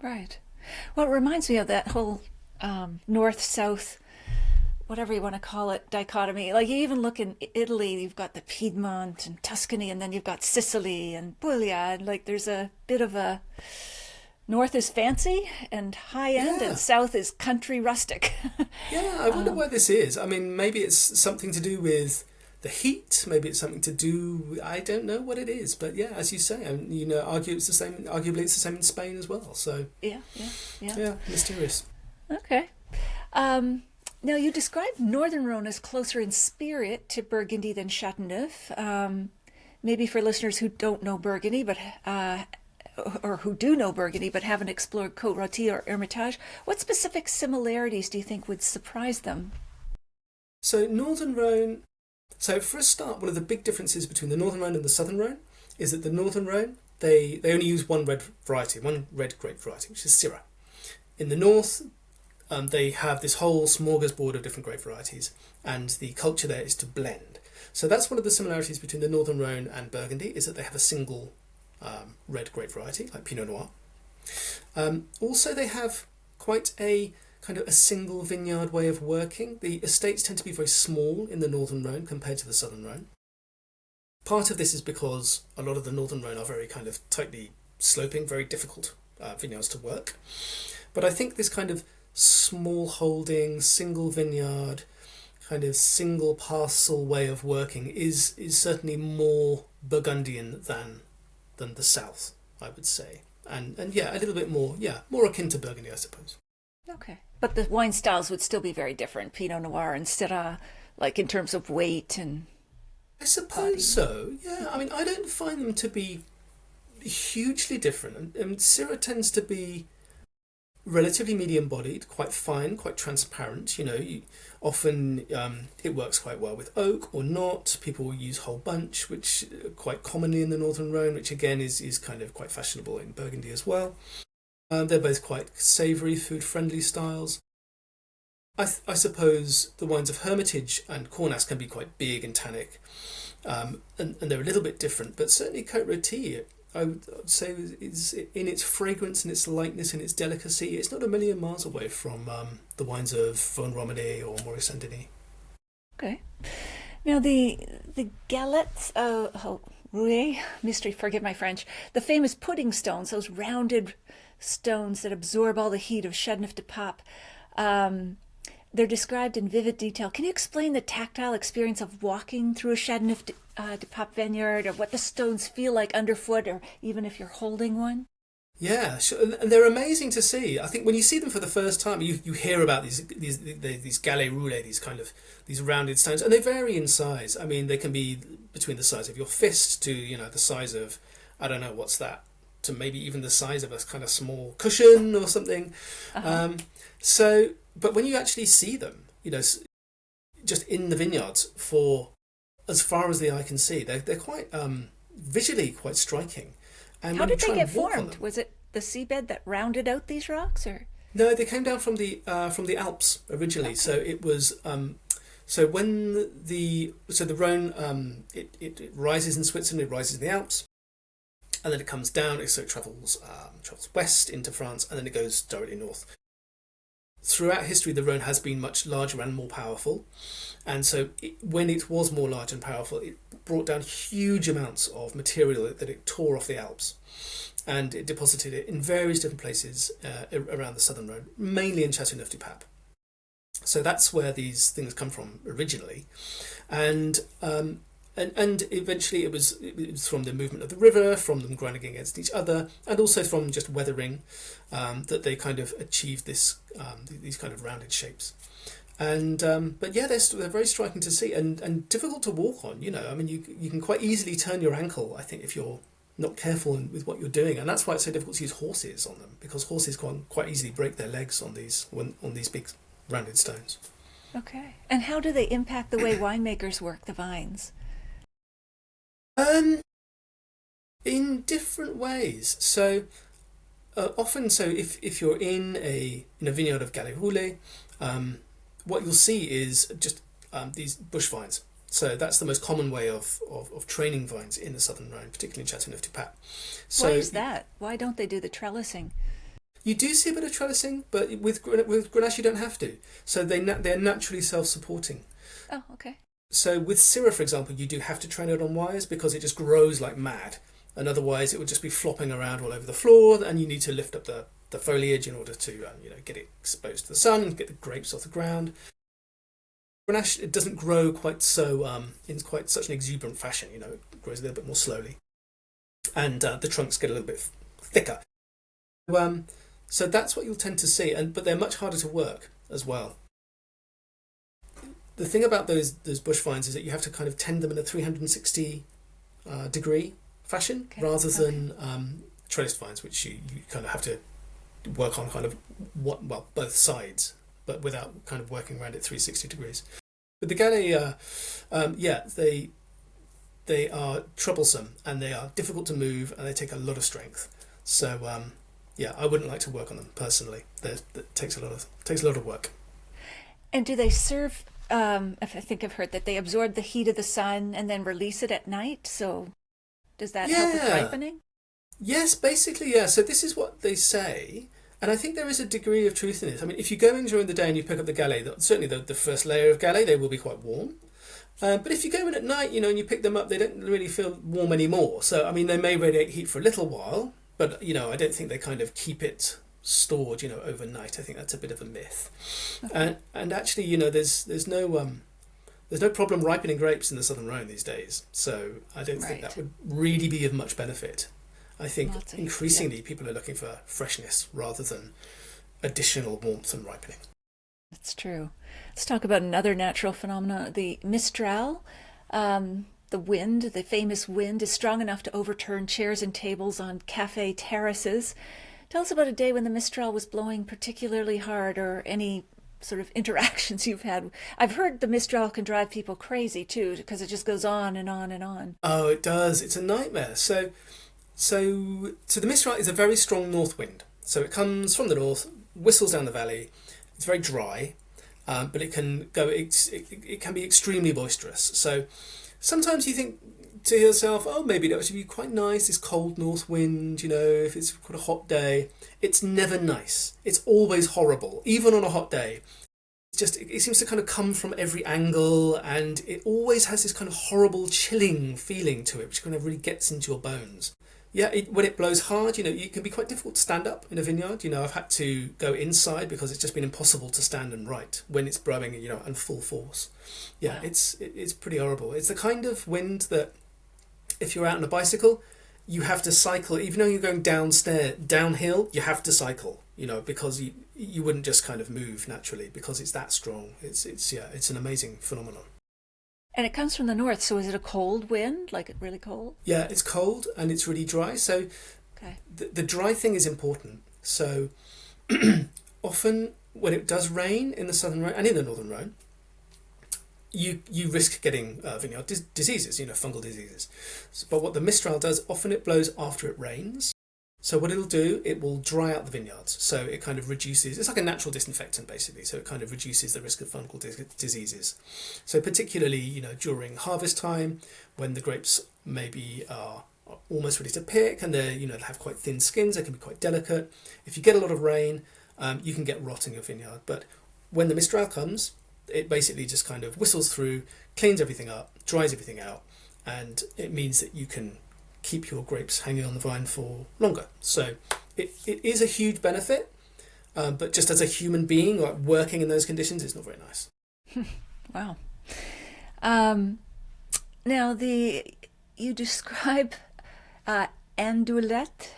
Right. Well, it reminds me of that whole north-south, whatever you want to call it, dichotomy. Like you even look in Italy, you've got the Piedmont and Tuscany, and then you've got Sicily and Puglia. And like there's a bit of a north is fancy and high end, and south is country rustic.
Yeah, I wonder why this is. I mean, maybe it's something to do with the heat. Maybe it's something to do. I don't know what it is, but yeah, as you say, arguably it's the same in Spain as well. So
yeah,
mysterious.
Okay. Now, you described Northern Rhone as closer in spirit to Burgundy than Chateauneuf. Maybe for listeners who don't know Burgundy, or who do know Burgundy but haven't explored Côte Rôtie or Hermitage, what specific similarities do you think would surprise them?
So Northern Rhone, So for a start, one of the big differences between the Northern Rhone and the Southern Rhone is that the Northern Rhone, they only use one red variety, one red grape variety, which is Syrah. In the north, they have this whole smorgasbord of different grape varieties, and the culture there is to blend. So that's one of the similarities between the Northern Rhone and Burgundy, is that they have a single red grape variety, like Pinot Noir. Also, they have quite a kind of a single vineyard way of working. The estates tend to be very small in the Northern Rhone compared to the Southern Rhone. Part of this is because a lot of the Northern Rhone are very kind of tightly sloping, very difficult vineyards to work. But I think this kind of small holding, single vineyard, kind of single parcel way of working is certainly more Burgundian than the south, I would say. And yeah, a little bit more, more akin to Burgundy, I suppose.
Okay. But the wine styles would still be very different, Pinot Noir and Syrah, like in terms of weight and
I suppose
body.
so, yeah. I mean, I don't find them to be hugely different. And Syrah tends to be relatively medium-bodied, quite fine, quite transparent. Often it works quite well with oak or not. People will use whole bunch, which quite commonly in the Northern Rhone, which again is kind of quite fashionable in Burgundy as well. They're both quite savoury, food-friendly styles. I suppose the wines of Hermitage and Cornas can be quite big and tannic, and they're a little bit different, but certainly Côte Rôtie, I would say, is in its fragrance and its lightness and its delicacy, it's not a million miles away from the wines of Rhone Romandie or Maurice Saint-Denis.
Okay. Now the galettes of Rouet, mystery, forgive my French, the famous pudding stones, those rounded stones that absorb all the heat of Châteauneuf du Pape. They're described in vivid detail. Can you explain the tactile experience of walking through a Châteauneuf du Pape vineyard, or what the stones feel like underfoot, or even if you're holding one?
Yeah, sure. And they're amazing to see. I think when you see them for the first time, you hear about these galets roulés, these rounded stones, and they vary in size. I mean, they can be between the size of your fist to the size of, I don't know, what's that, to maybe even the size of a kind of small cushion or something.
Uh-huh.
But when you actually see them, just in the vineyards for as far as the eye can see, they're quite visually quite striking. And
How
when you
did they
try
get
and walk on
formed?
them,
Was it the seabed that rounded out these rocks, or?
no, they came down from the Alps originally.
Okay.
So it was when the Rhone it rises in Switzerland, it rises in the Alps, and then it comes down. So it travels west into France, and then it goes directly north. Throughout history, the Rhone has been much larger and more powerful, and so when it was more large and powerful, it brought down huge amounts of material that it tore off the Alps, and it deposited it in various different places around the southern Rhone, mainly in Châteauneuf du Pape. So that's where these things come from originally, and eventually it was from the movement of the river, from them grinding against each other, and also from just weathering, that they kind of achieved these kind of rounded shapes. And but yeah, they're very striking to see and difficult to walk on. I mean, you can quite easily turn your ankle, I think, if you're not careful with what you're doing, and that's why it's so difficult to use horses on them, because horses can quite easily break their legs on these big rounded stones.
Okay. And how do they impact the way winemakers work the vines?
In different ways. So often, if you're in a vineyard of Galets Roulés, what you'll see is just these bush vines. So that's the most common way of training vines in the southern Rhone, particularly in Châteauneuf du Pape. So
Why is that? Why don't they do the trellising?
you do see a bit of trellising, but with Grenache you don't have to. So they're naturally self-supporting.
Oh, okay.
So with Syrah, for example, you do have to train it on wires because it just grows like mad, and otherwise it would just be flopping around all over the floor, and you need to lift up the foliage in order to get it exposed to the sun and get the grapes off the ground. Grenache, it doesn't grow quite so in quite such an exuberant fashion. It grows a little bit more slowly, and the trunks get a little bit thicker. So that's what you'll tend to see, but they're much harder to work as well. The thing about those bush vines is that you have to kind of tend them in a 360 degree fashion,
Okay.
rather than trellised vines, which you kind of have to work on kind of both sides, but without kind of working around it 360 degrees. But the Galets, yeah, they are troublesome and they are difficult to move and they take a lot of strength. So yeah, I wouldn't like to work on them personally. That takes a lot of work.
And do they serve? I think I've heard that they absorb the heat of the sun and then release it at night. So does that help with
Yeah.
ripening?
Yes, basically, yeah. So this is what they say, and I think there is a degree of truth in it. I mean, if you go in during the day and you pick up the Galet, certainly the first layer of Galet, they will be quite warm. But if you go in at night, and you pick them up, they don't really feel warm anymore. So, I mean, they may radiate heat for a little while, but, I don't think they kind of keep it stored, overnight. I think that's a bit of a myth.
Okay.
And actually, there's no problem ripening grapes in the Southern Rhone these days. So I don't think that would really be of much benefit. I think increasingly people are looking for freshness rather than additional warmth and ripening.
That's true. Let's talk about another natural phenomenon, the Mistral. The wind, the famous wind, is strong enough to overturn chairs and tables on cafe terraces. Tell us about a day when the Mistral was blowing particularly hard, or any sort of interactions you've had. I've heard the Mistral can drive people crazy too, because it just goes on and on and on.
Oh, it does. It's a nightmare. So the Mistral is a very strong north wind. So it comes from the north, whistles down the valley. It's very dry, but it can go. It can be extremely boisterous. So sometimes you think to yourself, oh, maybe that would be quite nice, this cold north wind, if it's quite a hot day. It's never nice. It's always horrible, even on a hot day. It seems to kind of come from every angle, and it always has this kind of horrible chilling feeling to it, which kind of really gets into your bones. Yeah, when it blows hard, it can be quite difficult to stand up in a vineyard. I've had to go inside because it's just been impossible to stand and write when it's blowing, in full force. Yeah, wow. It's pretty horrible. It's the kind of wind that if you're out on a bicycle, you have to cycle. Even though you're going downhill, you have to cycle, because you wouldn't just kind of move naturally because it's that strong. It's an amazing phenomenon.
And it comes from the north, so is it a cold wind, like really cold?
Yeah, it's cold and it's really dry. So
okay.
The dry thing is important. So often when it does rain in the Southern Rhone and in the Northern Rhone, you risk getting vineyard diseases, fungal diseases. But what the Mistral does, often it blows after it rains. So what it'll do, it will dry out the vineyards. So it kind of reduces, it's like a natural disinfectant basically. So it kind of reduces the risk of fungal diseases. So particularly, during harvest time, when the grapes maybe are almost ready to pick and they have quite thin skins, they can be quite delicate. If you get a lot of rain, you can get rot in your vineyard. But when the Mistral comes, it basically just kind of whistles through, cleans everything up, dries everything out, and it means that you can keep your grapes hanging on the vine for longer. So it is a huge benefit, but just as a human being, like working in those conditions, it's not very nice.
Wow. Now you describe andouillette.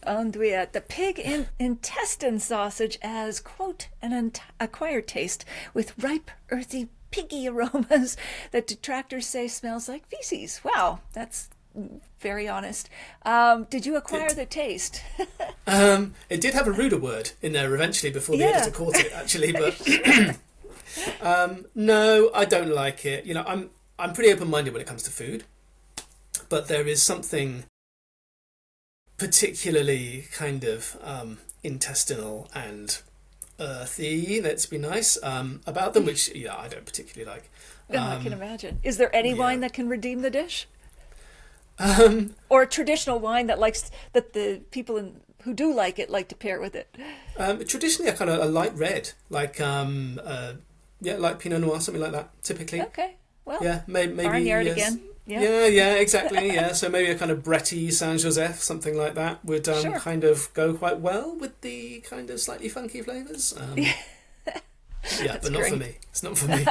Andouillette, the pig intestine sausage, as, quote, an acquired taste with ripe, earthy, piggy aromas that detractors say smells like feces. Wow, that's very honest. Did you acquire the taste?
It did have a ruder word in there eventually before the editor caught it, actually, but no, I don't like it. I'm pretty open-minded when it comes to food, but there is something particularly kind of intestinal and earthy, let's be nice, about them, which I don't particularly like.
I can imagine. Is there any wine that can redeem the dish? Or a traditional wine that the people who do like it like to pair with it?
Traditionally, a light red, like like Pinot Noir, something like that. Typically.
Okay. Well.
Yeah, maybe.
Barnyard
yes.
again.
Yeah, exactly. Yeah, so maybe a kind of Bretty Saint Joseph, something like that, would kind of go quite well with the kind of slightly funky flavours. Yeah, but not for me. It's not for me.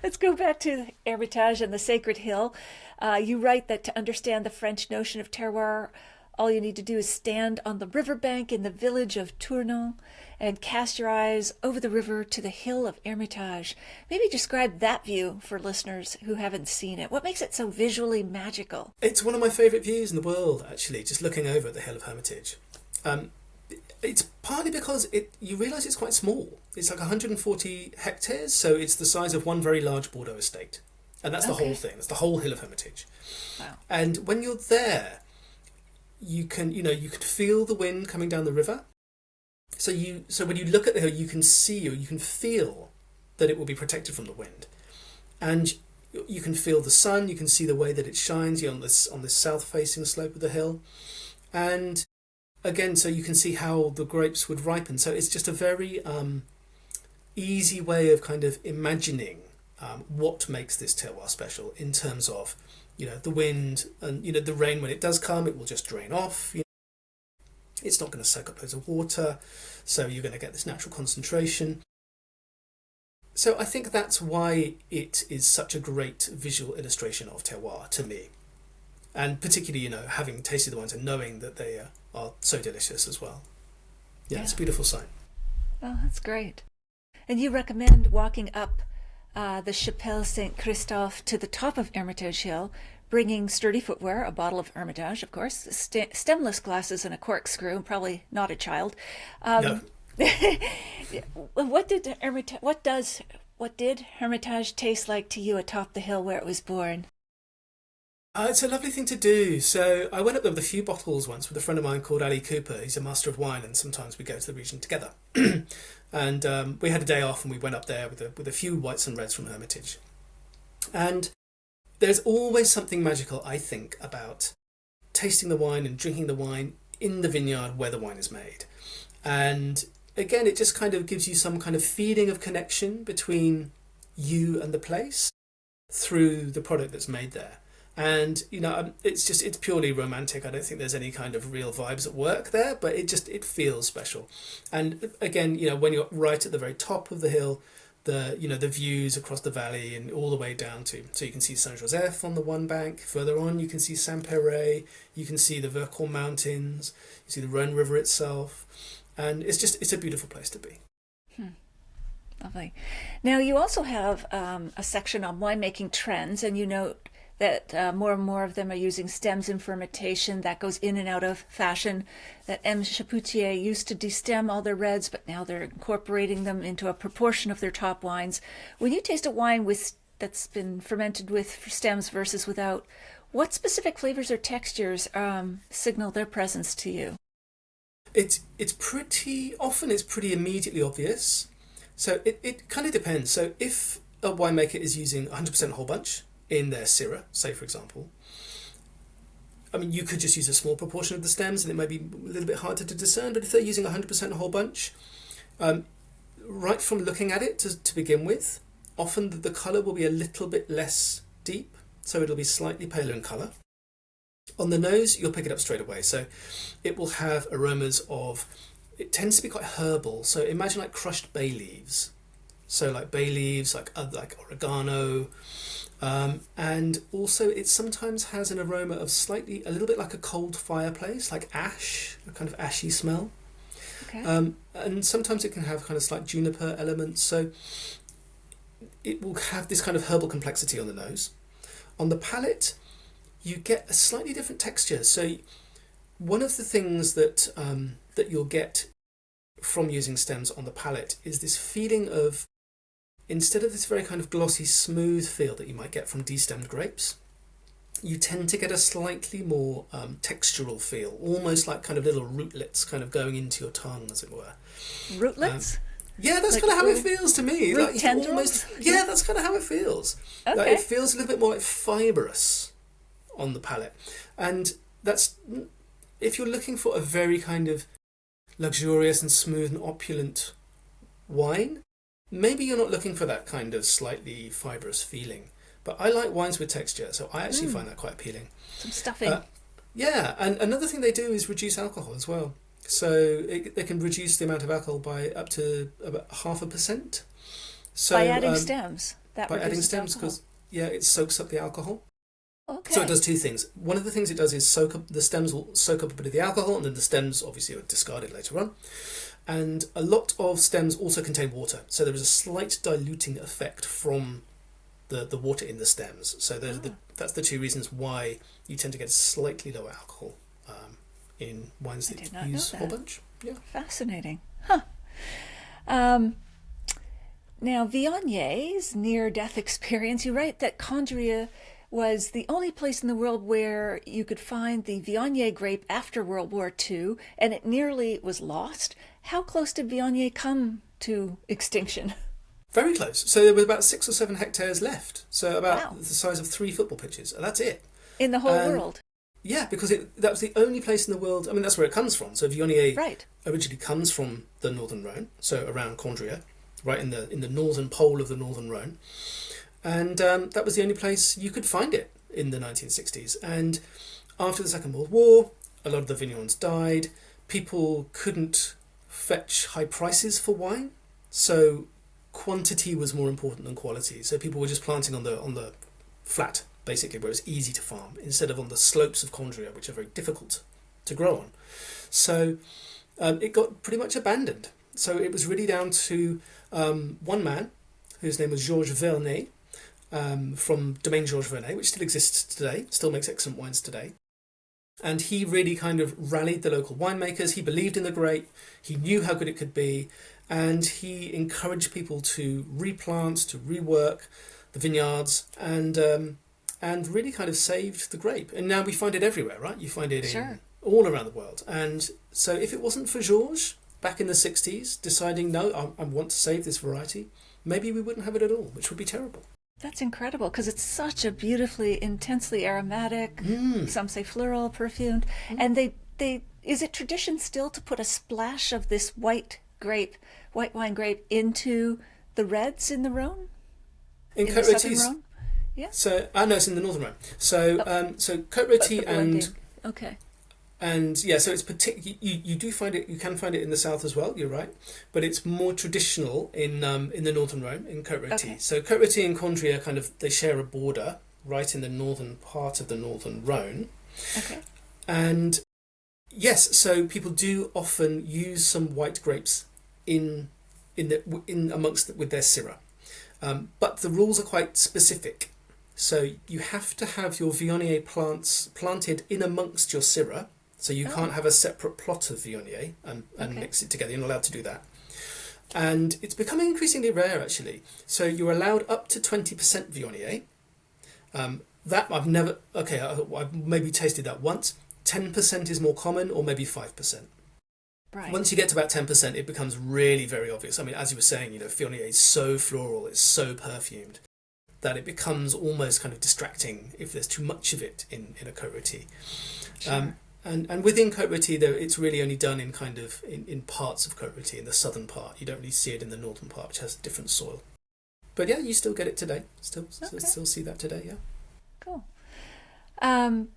Let's go back to Hermitage and the Sacred Hill. You write that to understand the French notion of terroir, all you need to do is stand on the riverbank in the village of Tournon and cast your eyes over the river to the hill of Hermitage. Maybe describe that view for listeners who haven't seen it. What makes it so visually magical?
It's one of my favourite views in the world, actually, just looking over at the hill of Hermitage. It's partly because you realise it's quite small. It's like 140 hectares, so it's the size of one very large Bordeaux estate. And that's the whole thing. That's the whole Hill of Hermitage.
Wow.
And when you're there, you can feel the wind coming down the river. So when you look at the hill, you can see or you can feel that it will be protected from the wind. And you can feel the sun, you can see the way that it shines on this south-facing slope of the hill. And again, so you can see how the grapes would ripen. So it's just a very easy way of kind of imagining what makes this terroir special in terms of, the wind and, the rain. When it does come, it will just drain off. It's not going to soak up loads of water, so you're going to get this natural concentration. So I think that's why it is such a great visual illustration of terroir to me. And particularly, having tasted the wines and knowing that they are so delicious as well. Yeah, it's a beautiful sight.
Oh, that's great. And you recommend walking up the Chapelle Saint-Christophe to the top of Hermitage Hill, bringing sturdy footwear, a bottle of Hermitage, of course, stemless glasses and a corkscrew, and probably not a child.
No.
What did Hermitage taste like to you atop the hill where it was born?
It's a lovely thing to do. So I went up there with a few bottles once with a friend of mine called Ali Cooper. He's a master of wine, and sometimes we go to the region together. And we had a day off, and we went up there with a few whites and reds from Hermitage. And there's always something magical, I think, about tasting the wine and drinking the wine in the vineyard where the wine is made. And again, it just kind of gives you some kind of feeling of connection between you and the place through the product that's made there. And it's purely romantic. I don't think there's any kind of real vibes at work there, but it feels special. And again, when you're right at the very top of the hill, the views across the valley and all the way down to, so you can see Saint Joseph on the one bank. Further on, you can see Saint-Péray. You can see the Vercors Mountains. You see the Rhone River itself, and it's a beautiful place to be.
Lovely. Now, you also have a section on winemaking trends, and you note that more and more of them are using stems in fermentation. That goes in and out of fashion. That M. Chapoutier used to destem all their reds, but now they're incorporating them into a proportion of their top wines. When you taste a wine that's been fermented with stems versus without, what specific flavors or textures signal their presence to you?
It's pretty immediately obvious. So it kind of depends. So if a winemaker is using 100% whole bunch in their Syrah, say for example, I mean, you could just use a small proportion of the stems and it might be a little bit harder to discern, but if they're using 100% whole bunch, right from looking at it to begin with, often the colour will be a little bit less deep, so it'll be slightly paler in colour. On the nose, you'll pick it up straight away, so it will have aromas it tends to be quite herbal, so imagine like crushed bay leaves. So like bay leaves, like oregano, and also it sometimes has an aroma of a little bit like a cold fireplace, like ash, a kind of ashy smell.
Okay.
And sometimes it can have kind of slight juniper elements, so it will have this kind of herbal complexity on the nose. On the palate, you get a slightly different texture. So one of the things that you'll get from using stems on the palate is this feeling of, instead of this very kind of glossy, smooth feel that you might get from destemmed grapes, you tend to get a slightly more textural feel, almost like kind of little rootlets kind of going into your tongue, as it were.
Rootlets?
Yeah, that's kind of how it feels to me.
Root tendrils?
Yeah, that's kind of how it feels.
Okay.
Like, it feels a little bit more like fibrous on the palate. And that's, if you're looking for a very kind of luxurious and smooth and opulent wine, maybe you're not looking for that kind of slightly fibrous feeling. But I like wines with texture, so I actually find that quite appealing.
Some stuffing.
Yeah, and another thing they do is reduce alcohol as well. So they can reduce the amount of alcohol by up to about 0.5%. So
by adding stems?
By adding stems, because it soaks up the alcohol.
Okay.
So it does two things. One of the things it does is the stems will soak up a bit of the alcohol, and then the stems obviously are discarded later on. And a lot of stems also contain water, so there is a slight diluting effect from the water in the stems. So that's the two reasons why you tend to get slightly lower alcohol in wines that use whole bunch. Yeah.
Fascinating. Huh. Um, Now, Viognier's near-death experience, you write that Condria was the only place in the world where you could find the Viognier grape after World War II, and it nearly was lost. How close did Viognier come to extinction?
Very close. So there were about 6 or 7 hectares left. So about
Wow.
the size of 3 football pitches. And that's it.
In the whole world?
Yeah, because that was the only place in the world. I mean, that's where it comes from. So Viognier
Right.
originally comes from the northern Rhone, so around Condria, right in the northern pole of the northern Rhone. And that was the only place you could find it in the 1960s. And after the Second World War, a lot of the vignerons died. People couldn't fetch high prices for wine, so quantity was more important than quality. So people were just planting on the flat, basically, where it's easy to farm, instead of on the slopes of Condria, which are very difficult to grow on. So it got pretty much abandoned. So it was really down to one man, whose name was Georges Vernet, from Domaine Georges Vernet, which still exists today, still makes excellent wines today. And he really kind of rallied the local winemakers. He believed in the grape. He knew how good it could be. And he encouraged people to replant, to rework the vineyards, and really kind of saved the grape. And now we find it everywhere, right? You find it in all around the world. And so if it wasn't for Georges back in the 60s deciding, no, I want to save this variety, maybe we wouldn't have it at all, which would be terrible.
That's incredible, because it's such a beautifully, intensely aromatic, some say floral, perfumed. And they is it tradition still to put a splash of this white wine grape into the reds in the Rhone?
In
the
Côte
southern
Rôtie,
Rhone? Yeah.
so no, it's in the northern Rhone. So Côte Rôtie and
okay.
And yeah, so it's you do find it. You can find it in the south as well. You're right, but it's more traditional in the northern Rhone, in Côte Rôtie.
Okay.
So Côte Rôtie and Condria they share a border right in the northern part of the northern Rhone.
Okay.
And yes, so people do often use some white grapes in amongst with their Syrah, but the rules are quite specific. So you have to have your Viognier plants planted in amongst your Syrah. So you can't have a separate plot of Viognier and mix it together. You're not allowed to do that. And it's becoming increasingly rare, actually. So you're allowed up to 20% Viognier. That I've maybe tasted that once. 10% is more common, or maybe 5%.
Right.
Once you get to about 10%, it becomes really very obvious. I mean, as you were saying, Viognier is so floral, it's so perfumed, that it becomes almost kind of distracting if there's too much of it in a Côte Rôtie.
Sure.
And within Côte Rôtie, though, it's really only done in in parts of Côte Rôtie, in the southern part. You don't really see it in the northern part, which has different soil. But yeah, you still get it today. Still see that today. Yeah.
Cool.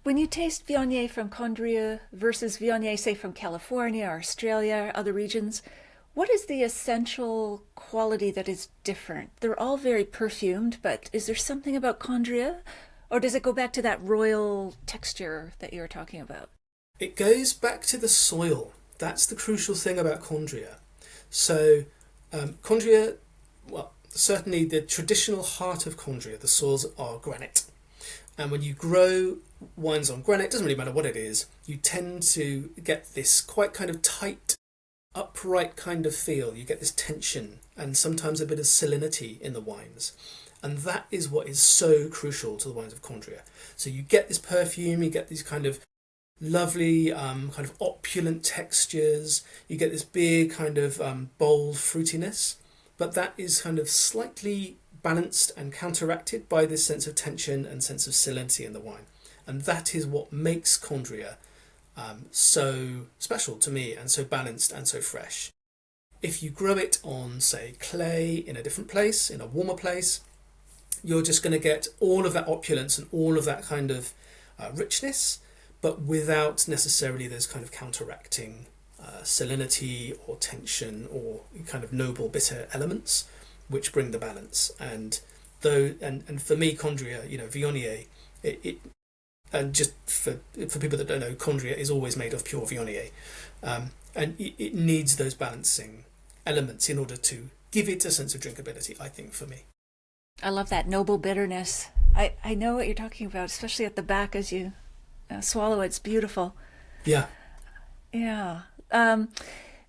When you taste Viognier from Condria versus Viognier, say, from California or Australia or other regions, what is the essential quality that is different? They're all very perfumed, but is there something about Condria? Or does it go back to that royal texture that you were talking about?
It goes back to the soil. That's the crucial thing about Condria. So Condria, well, certainly the traditional heart of Condria, the soils are granite. And when you grow wines on granite, it doesn't really matter what it is, you tend to get this quite kind of tight, upright kind of feel. You get this tension and sometimes a bit of salinity in the wines. And that is what is so crucial to the wines of Condria. So you get this perfume, you get these kind of lovely kind of opulent textures, you get this big kind of bold fruitiness, but that is kind of slightly balanced and counteracted by this sense of tension and sense of salinity in the wine. And that is what makes Condria so special to me, and so balanced and so fresh. If you grow it on, say, clay in a different place, in a warmer place, you're just going to get all of that opulence and all of that kind of richness, but without necessarily those kind of counteracting salinity or tension or kind of noble bitter elements, which bring the balance. And for me, Condria, Viognier, and just for people that don't know, Condria is always made of pure Viognier, and it needs those balancing elements in order to give it a sense of drinkability, I think, for me.
I love that noble bitterness. I know what you're talking about, especially at the back as you swallow it. It's beautiful.
Yeah.
Yeah.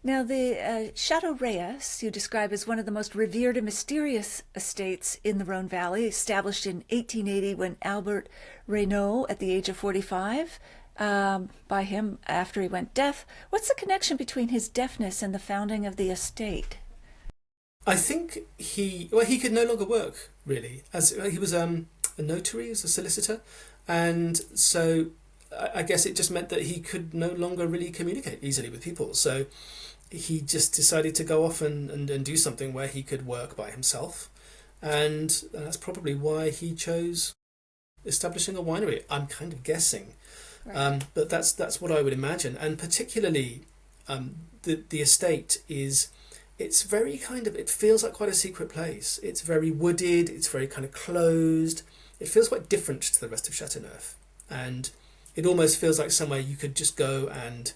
Now, the Chateau Reyes you describe as one of the most revered and mysterious estates in the Rhone Valley, established in 1880 when Albert Reynaud, at the age of 45, by him after he went deaf. What's the connection between his deafness and the founding of the estate?
I think he could no longer work, really, as he was a notary, as a solicitor, and so I guess it just meant that he could no longer really communicate easily with people. So he just decided to go off and do something where he could work by himself, and that's probably why he chose establishing a winery. I'm kind of guessing, right. But that's what I would imagine, and particularly the estate is. It's very kind of, it feels like quite a secret place. It's very wooded, it's very kind of closed. It feels quite different to the rest of Chateauneuf. And it almost feels like somewhere you could just go and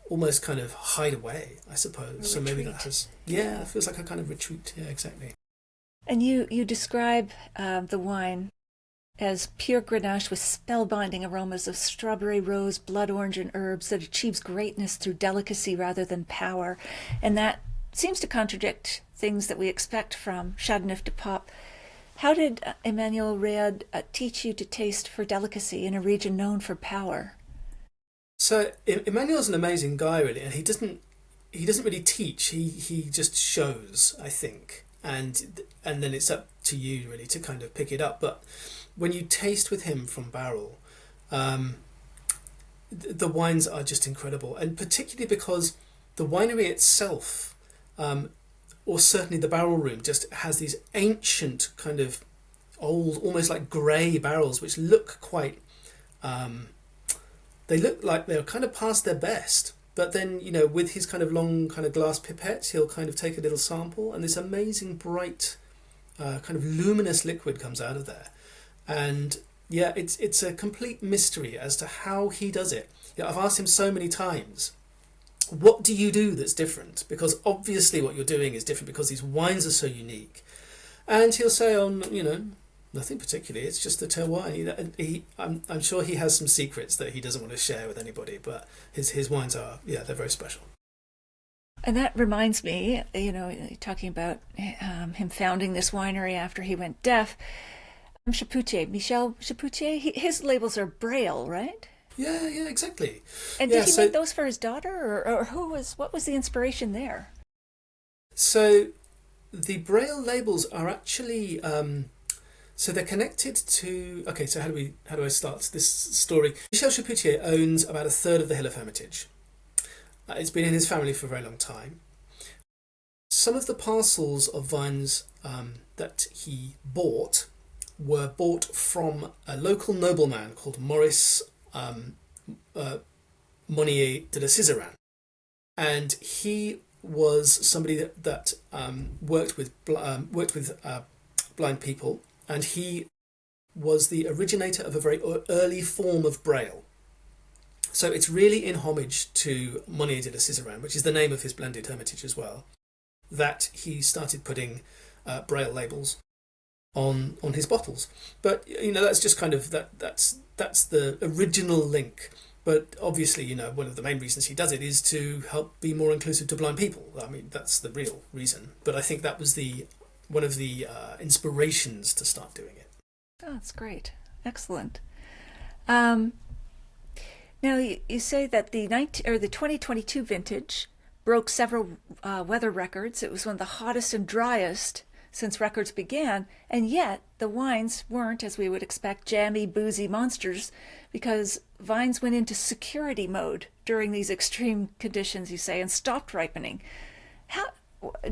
almost kind of hide away, I suppose. So maybe that has, it feels like a kind of retreat. Yeah, exactly.
And you describe the wine as pure Grenache with spellbinding aromas of strawberry, rose, blood orange, and herbs that achieves greatness through delicacy rather than power. And that seems to contradict things that we expect from Châteauneuf-du-Pape. How did Emmanuel Reynaud teach you to taste for delicacy in a region known for power?
So Emmanuel's an amazing guy, really, and he doesn't really teach. He just shows, I think, and then it's up to you really to kind of pick it up. But when you taste with him from barrel, the wines are just incredible, and particularly because the winery itself, or certainly the barrel room, just has these ancient kind of old, almost like grey barrels, which look quite. They look like they're kind of past their best. But then, with his kind of long kind of glass pipette, he'll kind of take a little sample, and this amazing bright, kind of luminous liquid comes out of there. And yeah, it's a complete mystery as to how he does it. I've asked him so many times, what do you do that's different? Because obviously what you're doing is different because these wines are so unique. And he'll say, nothing particularly, it's just the terroir. I'm sure he has some secrets that he doesn't want to share with anybody, but his wines are, they're very special.
And that reminds me, talking about him founding this winery after he went deaf. Michel Chapoutier, his labels are Braille, right?
Yeah, exactly.
And did he make those for his daughter, or what was the inspiration there?
So the Braille labels are actually, so they're connected to, okay, so how do I start this story? Michel Chapoutier owns about a third of the Hill of Hermitage. It's been in his family for a very long time. Some of the parcels of vines that he were bought from a local nobleman called Maurice Monnier de la Cizeran, and he was somebody that worked with blind people, and he was the originator of a very early form of Braille. So it's really in homage to Monnier de la Cizeran, which is the name of his blended hermitage as well, that he started putting Braille labels on his bottles. But that's just kind of that's the original link. But obviously, one of the main reasons he does it is to help be more inclusive to blind people. I mean, that's the real reason. But I think that was one of the inspirations to start doing it.
Oh, that's great. Excellent. Now, you say that the 2022 vintage broke several weather records. It was one of the hottest and driest since records began, and yet the wines weren't, as we would expect, jammy, boozy monsters, because vines went into security mode during these extreme conditions, you say, and stopped ripening. How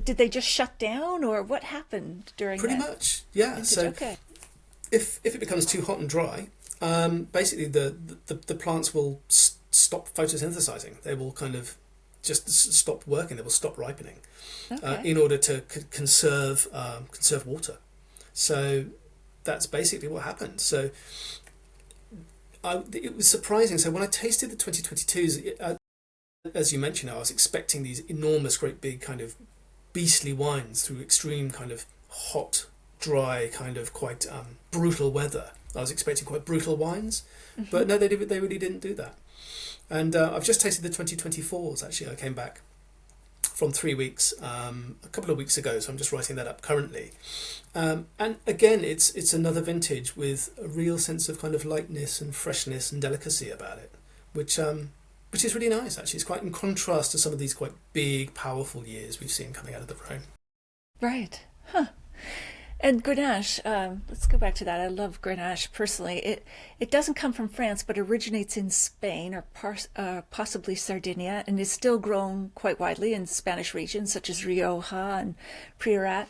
did they just shut down, or what happened during
Pretty much, yeah.
Vintage?
So
okay.
If it becomes too hot and dry, basically the plants will stop photosynthesizing. They will kind of just stop working. They will stop ripening, in order to conserve water. So that's basically what happened. So it was surprising. So when I tasted the 2022s, as you mentioned, I was expecting these enormous, great big kind of beastly wines through extreme kind of hot, dry, kind of quite brutal weather. I was expecting quite brutal wines, but no, they really didn't do that. And I've just tasted the 2024s, actually. I came back from 3 weeks a couple of weeks ago, so I'm just writing that up currently. And again, it's another vintage with a real sense of kind of lightness and freshness and delicacy about it, which is really nice, actually. It's quite in contrast to some of these quite big, powerful years we've seen coming out of the Rhone.
Right. Huh. And Grenache, let's go back to that. I love Grenache personally. It doesn't come from France, but originates in Spain or possibly Sardinia, and is still grown quite widely in Spanish regions such as Rioja and Priorat,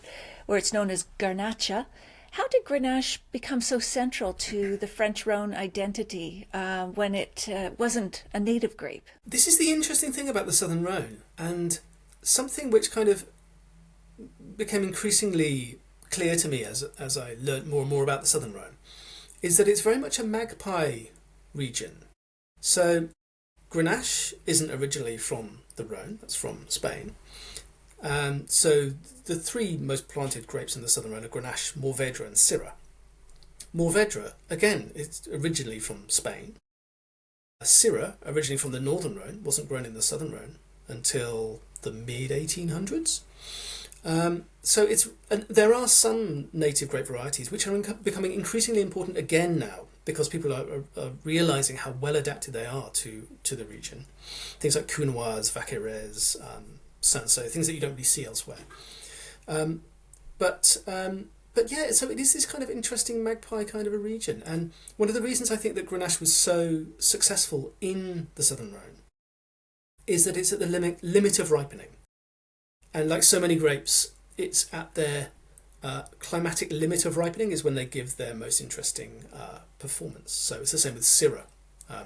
where it's known as Garnacha. How did Grenache become so central to the French Rhone identity when it wasn't a native grape?
This is the interesting thing about the Southern Rhone, and something which kind of became increasingly clear to me as I learnt more and more about the Southern Rhone, is that it's very much a magpie region. So Grenache isn't originally from the Rhone, that's from Spain. So the three most planted grapes in the Southern Rhone are Grenache, Mourvèdre and Syrah. Mourvèdre, again, is originally from Spain. Syrah, originally from the Northern Rhone, wasn't grown in the Southern Rhone until the mid-1800s. So there are some native grape varieties which are becoming increasingly important again now, because people are realising how well adapted they are to the region. Things like Cunoise, Vaquerez, Cinsault, things that you don't really see elsewhere. But yeah, so it is this kind of interesting magpie kind of a region. And one of the reasons I think that Grenache was so successful in the Southern Rhone is that it's at the limit of ripening. And like so many grapes, it's at their climatic limit of ripening is when they give their most interesting performance. So it's the same with Syrah,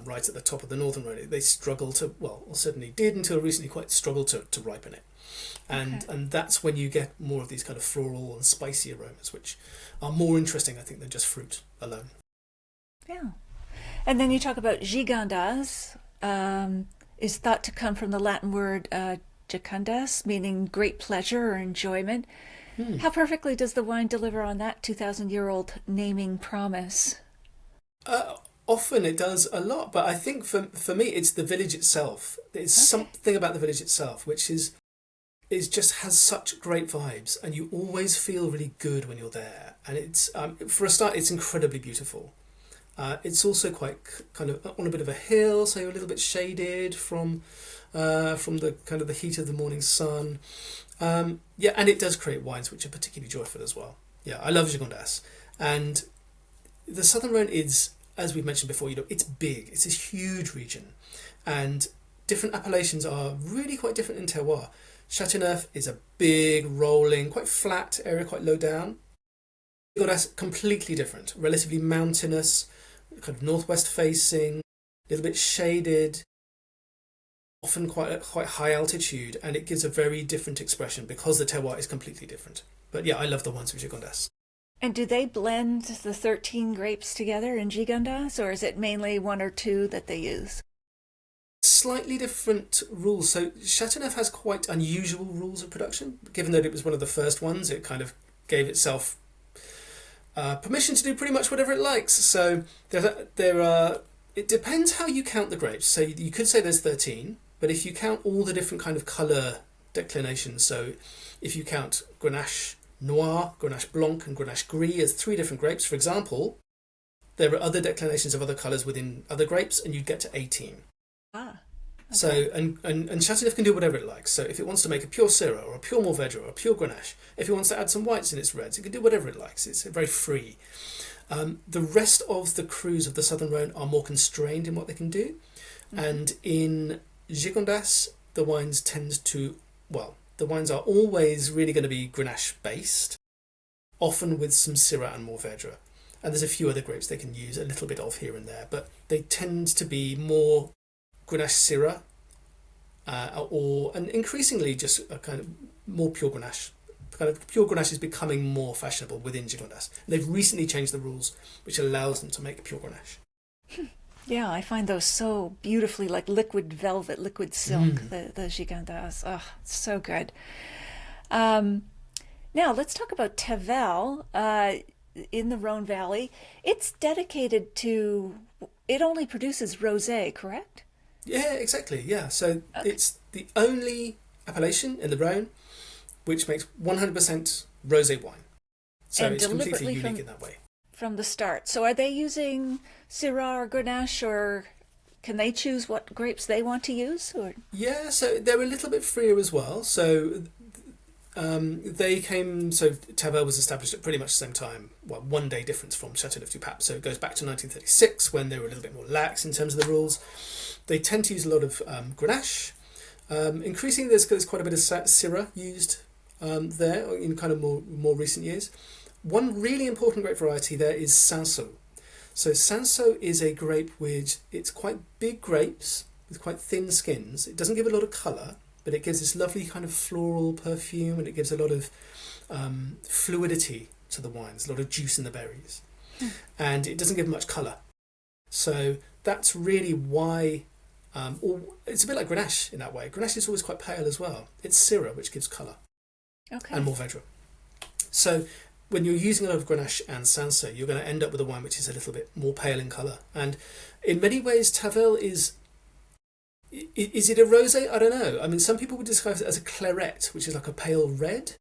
right at the top of the Northern Rhone. They struggle to, well, or certainly did until recently, quite struggled to ripen it. And that's when you get more of these kind of floral and spicy aromas, which are more interesting, I think, than just fruit alone.
Yeah. And then you talk about gigondas, is thought to come from the Latin word jucundas, meaning great pleasure or enjoyment. How perfectly does the wine deliver on that 2,000-year-old naming promise?
Often it does a lot, but I think for me it's the village itself. There's something about the village itself which is just has such great vibes, and you always feel really good when you're there. And it's for a start, it's incredibly beautiful. It's also quite kind of on a bit of a hill, so you're a little bit shaded from the kind of the heat of the morning sun. Yeah, and it does create wines which are particularly joyful as well. Yeah, I love Gigondas. And the Southern Rhone is, as we've mentioned before, it's big. It's this huge region. And different appellations are really quite different in terroir. Châteauneuf is a big, rolling, quite flat area, quite low down. Gigondas, completely different. Relatively mountainous, kind of northwest facing, a little bit shaded, often quite high altitude, and it gives a very different expression because the terroir is completely different. But yeah, I love the wines of Gigondas.
And do they blend the 13 grapes together in gigondas, or is it mainly one or two that they use?
Slightly different rules. So Châteauneuf has quite unusual rules of production. Given that it was one of the first ones, it kind of gave itself permission to do pretty much whatever it likes. So there are. It depends how you count the grapes. So you could say there's 13, but if you count all the different kind of colour declinations, so if you count Grenache Noir, Grenache Blanc and Grenache Gris as three different grapes, for example, there are other declinations of other colours within other grapes, and you'd get to 18. Okay. So, and Châteauneuf can do whatever it likes. So if it wants to make a pure Syrah or a pure Mourvèdre or a pure Grenache, if it wants to add some whites in its reds, it can do whatever it likes. It's very free. The rest of the crus of the Southern Rhone are more constrained in what they can do. And in Gigondas, the wines are always really going to be Grenache based, often with some Syrah and Mourvèdre. And there's a few other grapes they can use a little bit of here and there, but they tend to be more Grenache Syrah, and increasingly just a kind of more pure Grenache. Kind of pure Grenache is becoming more fashionable within Gigondas. They've recently changed the rules, which allows them to make pure Grenache.
Yeah, I find those so beautifully like liquid velvet, liquid silk, the Gigondas. Oh, it's so good. Now, let's talk about Tavel in the Rhone Valley. It's dedicated to, it only produces rosé, correct?
Yeah, exactly. Yeah, so it's the only appellation in the Rhone, which makes 100% rosé wine. So
And
it's completely
deliberately
unique in that way.
from the start. So are they using Syrah or Grenache, or can they choose what grapes they want to use? Or
Yeah, so they're a little bit freer as well. So so Tavel was established at pretty much the same time, well, 1 day difference from Châteauneuf-du-Pape. So it goes back to 1936 when they were a little bit more lax in terms of the rules. They tend to use a lot of Grenache. Increasingly, there's quite a bit of Syrah used there in kind of more recent years. One really important grape variety there is Cinsault. So Cinsault is a grape which it's quite big grapes with quite thin skins. It doesn't give a lot of colour, but it gives this lovely kind of floral perfume, and it gives a lot of fluidity to the wines, a lot of juice in the berries. And it doesn't give much colour. So that's really why, or it's a bit like Grenache in that way. Grenache is always quite pale as well. It's Syrah which gives colour and Mourvèdre. So when you're using a lot of Grenache and Cinsault, you're going to end up with a wine which is a little bit more pale in colour. And in many ways, Tavel is it a rosé? I don't know. I mean, some people would describe it as a claret, which is like a pale red.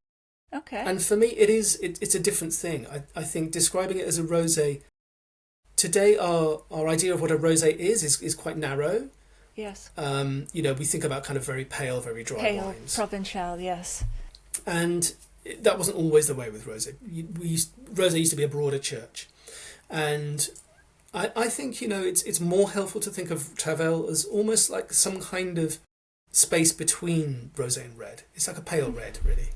okay.
And for me, it's a different thing. I think describing it as a rosé, today our idea of what a rosé is quite narrow.
Yes.
We think about kind of very pale, very dry
Pale,
wines.
Provençal, yes.
And that wasn't always the way with rosé. Rosé used to be a broader church. And I think, it's more helpful to think of Tavel as almost like some kind of space between rosé and red. It's like a pale red, really.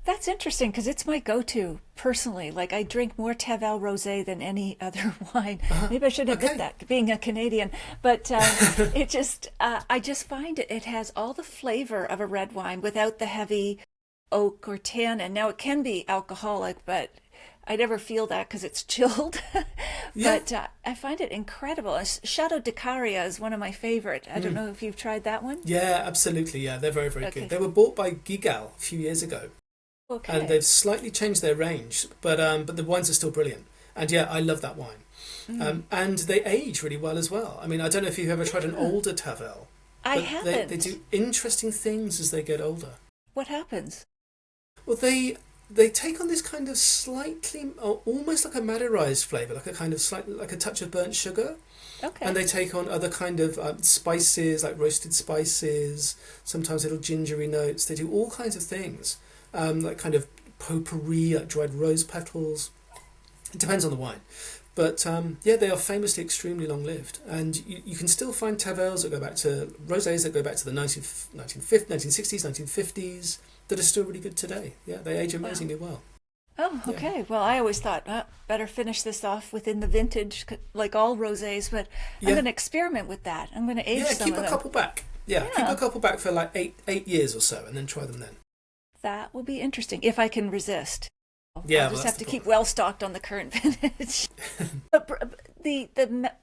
That's interesting because it's my go-to personally. Like I drink more Tavel rosé than any other wine. Maybe I should admit that, being a Canadian. But it just, I just find it has all the flavor of a red wine without the heavy oak or tannin. Now it can be alcoholic, but I never feel that because it's chilled. But I find it incredible. Chateau de Caria is one of my favorite. I don't know if you've tried that one.
Yeah, absolutely. Yeah, they're very, very good. They were bought by Gigal a few years ago.
Okay.
And they've slightly changed their range, but the wines are still brilliant. And yeah, I love that wine. And they age really well as well. I mean, I don't know if you've ever tried an older Tavel.
I haven't.
They do interesting things as they get older.
What happens?
Well, they take on this kind of slightly, almost like a Madeirized flavour, like a kind of slightly, like a touch of burnt sugar.
Okay.
And they take on other kind of spices, like roasted spices, sometimes little gingery notes. They do all kinds of things. Like kind of potpourri, like dried rose petals. It depends on the wine. But they are famously extremely long-lived. And you can still find Tavels that go back to, rosés that go back to the 1960s, 1950s, that are still really good today. Yeah, they age amazingly well.
Oh, okay. Yeah. Well, I always thought, better finish this off within the vintage, like all rosés, but I'm going to experiment with that. I'm going to age some of them.
Yeah, keep a couple back. Yeah, keep a couple back for like eight years or so, and then try them then.
That will be interesting, if I can resist.
Yeah,
I'll just have to keep well stocked on the current vintage. But the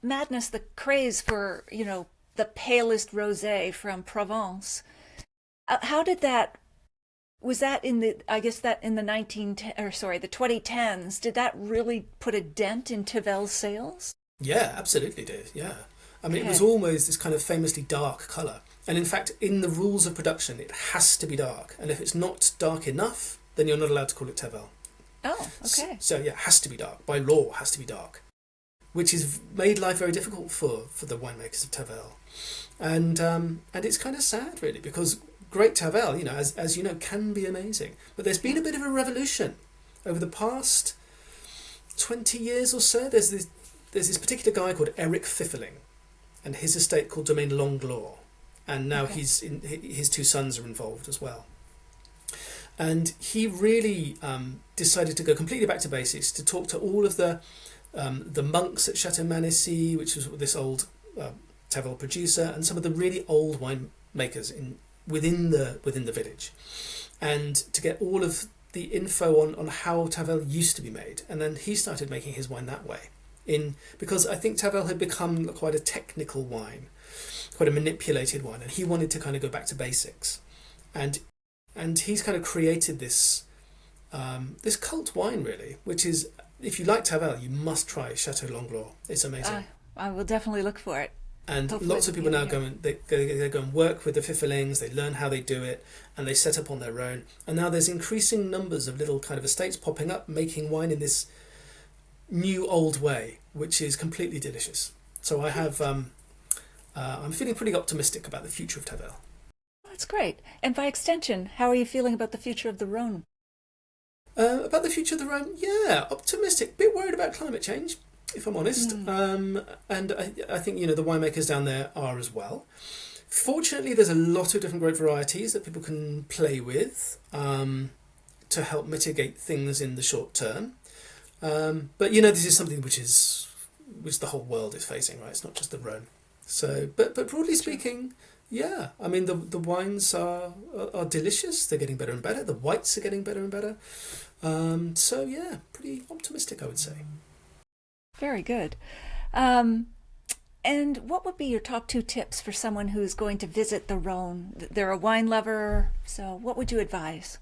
madness, the craze for, the palest rosé from Provence, how did that, was that in the, I guess that in the 2010s, did that really put a dent in Tavel's sales?
Yeah, absolutely did, yeah. I mean, it was always this kind of famously dark colour. And in fact, in the rules of production, it has to be dark. And if it's not dark enough, then you're not allowed to call it Tavel.
Oh, okay.
So yeah, it has to be dark. By law, it has to be dark. Which has made life very difficult for the winemakers of Tavel. And it's kind of sad, really, because great Tavel, as you know, can be amazing. But there's been a bit of a revolution over the past 20 years or so. There's this particular guy called Eric Pfifferling, and his estate called Domaine Langlois. And now his two sons are involved as well. And he really decided to go completely back to basics, to talk to all of the monks at Chateau Manesy, which was this old Tavel producer, and some of the really old winemakers within the village, and to get all of the info on how Tavel used to be made. And then he started making his wine that way, because I think Tavel had become quite a technical wine, quite a manipulated wine, and he wanted to kind of go back to basics, and he's kind of created this cult wine, really, which is, if you like Tavel, you must try Chateau Langlois. It's amazing.
I will definitely look for it.
And
Hopefully
lots of people now go and they go and work with the Pfifferlings. They learn how they do it, and they set up on their own. And now there's increasing numbers of little kind of estates popping up, making wine in this new old way, which is completely delicious. So I have, I'm feeling pretty optimistic about the future of Tavel.
That's great. And by extension, how are you feeling about the future of the Rhone?
About the future of the Rhone, yeah, optimistic. Bit worried about climate change, if I'm honest. And I think, the winemakers down there are as well. Fortunately, there's a lot of different grape varieties that people can play with to help mitigate things in the short term. But this is something which the whole world is facing, right? It's not just the Rhone. So, but broadly speaking, yeah, I mean the wines are delicious. They're getting better and better. The whites are getting better and better. So yeah, pretty optimistic, I would say.
Very good. And what would be your top 2 tips for someone who's going to visit the Rhone? They're a wine lover, so what would you advise?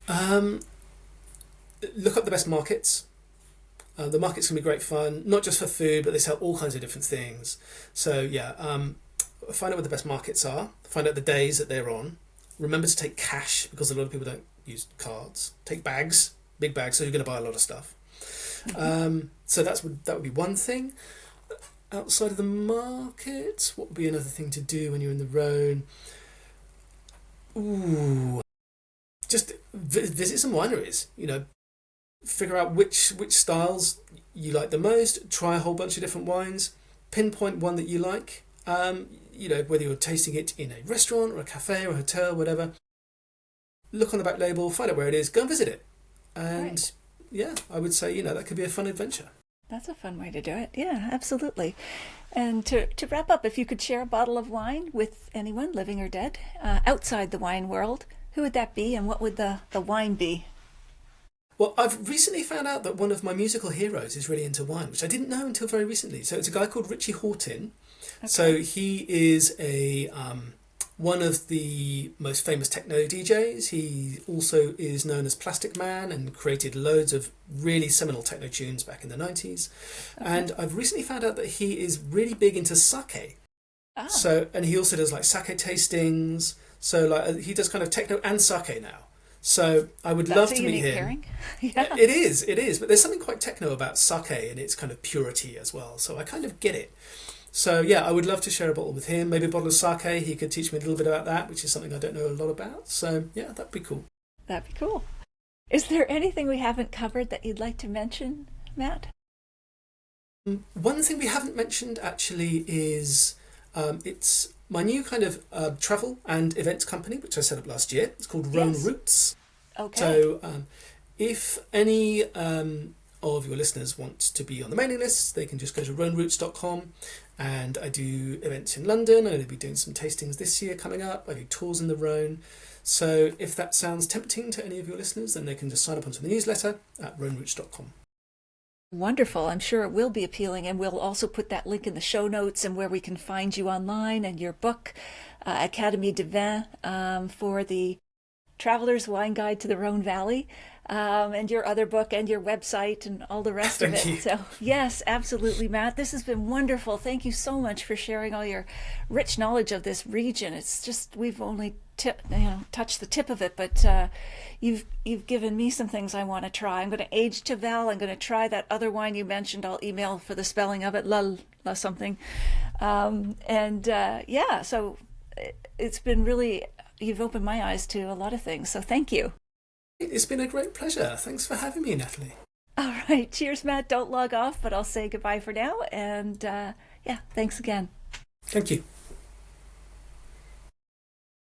Look up the best markets. The markets can be great fun, not just for food, but they sell all kinds of different things. So yeah, find out what the best markets are. Find out the days that they're on. Remember to take cash because a lot of people don't use cards. Take bags, big bags, so you're going to buy a lot of stuff. So that would be one thing. Outside of the market, what would be another thing to do when you're in the Rhone? Ooh, just visit some wineries. Figure out which styles you like the most. Try a whole bunch of different wines. Pinpoint one that you like. Whether you're tasting it in a restaurant or a cafe or a hotel, whatever. Look on the back label, find out where it is, go and visit it. And yeah, I would say, that could be a fun adventure.
That's a fun way to do it. Yeah, absolutely. And to wrap up, if you could share a bottle of wine with anyone, living or dead, outside the wine world, who would that be and what would the wine be?
Well, I've recently found out that one of my musical heroes is really into wine, which I didn't know until very recently. So it's a guy called Richie Hawtin. Okay. So he is one of the most famous techno DJs. He also is known as Plastic Man and created loads of really seminal techno tunes back in the 90s. Okay. And I've recently found out that he is really big into sake. Ah. So, and he also does like sake tastings. So like he does kind of techno and sake now. So I would love to meet him. Pairing. Yeah. It is. But there's something quite techno about sake and its kind of purity as well. So I kind of get it. So yeah, I would love to share a bottle with him. Maybe a bottle of sake. He could teach me a little bit about that, which is something I don't know a lot about. So yeah, that'd be cool.
That'd be cool. Is there anything we haven't covered that you'd like to mention, Matt?
One thing we haven't mentioned actually is it's my new kind of travel and events company, which I set up last year. It's called Rhone Roots. Okay. So if any of your listeners want to be on the mailing list, they can just go to rhoneroots.com. And I do events in London. I'm going to be doing some tastings this year coming up. I do tours in the Rhone. So if that sounds tempting to any of your listeners, then they can just sign up onto the newsletter at rhoneroots.com.
Wonderful. I'm sure it will be appealing, and we'll also put that link in the show notes and where we can find you online and your book, Académie de Vin, for the Traveler's Wine Guide to the Rhone Valley, and your other book and your website and all the rest of it.
Thank you.
So yes, absolutely, Matt. This has been wonderful. Thank you so much for sharing all your rich knowledge of this region. It's just we've only touched the tip of it, but you've given me some things I want to try. I'm going to age Tavel. I'm going to try that other wine you mentioned. I'll email for the spelling of it, la something. So it's been really, you've opened my eyes to a lot of things. So thank you.
It's been a great pleasure. Thanks for having me, Natalie.
All right. Cheers, Matt. Don't log off, but I'll say goodbye for now. And thanks again.
Thank you.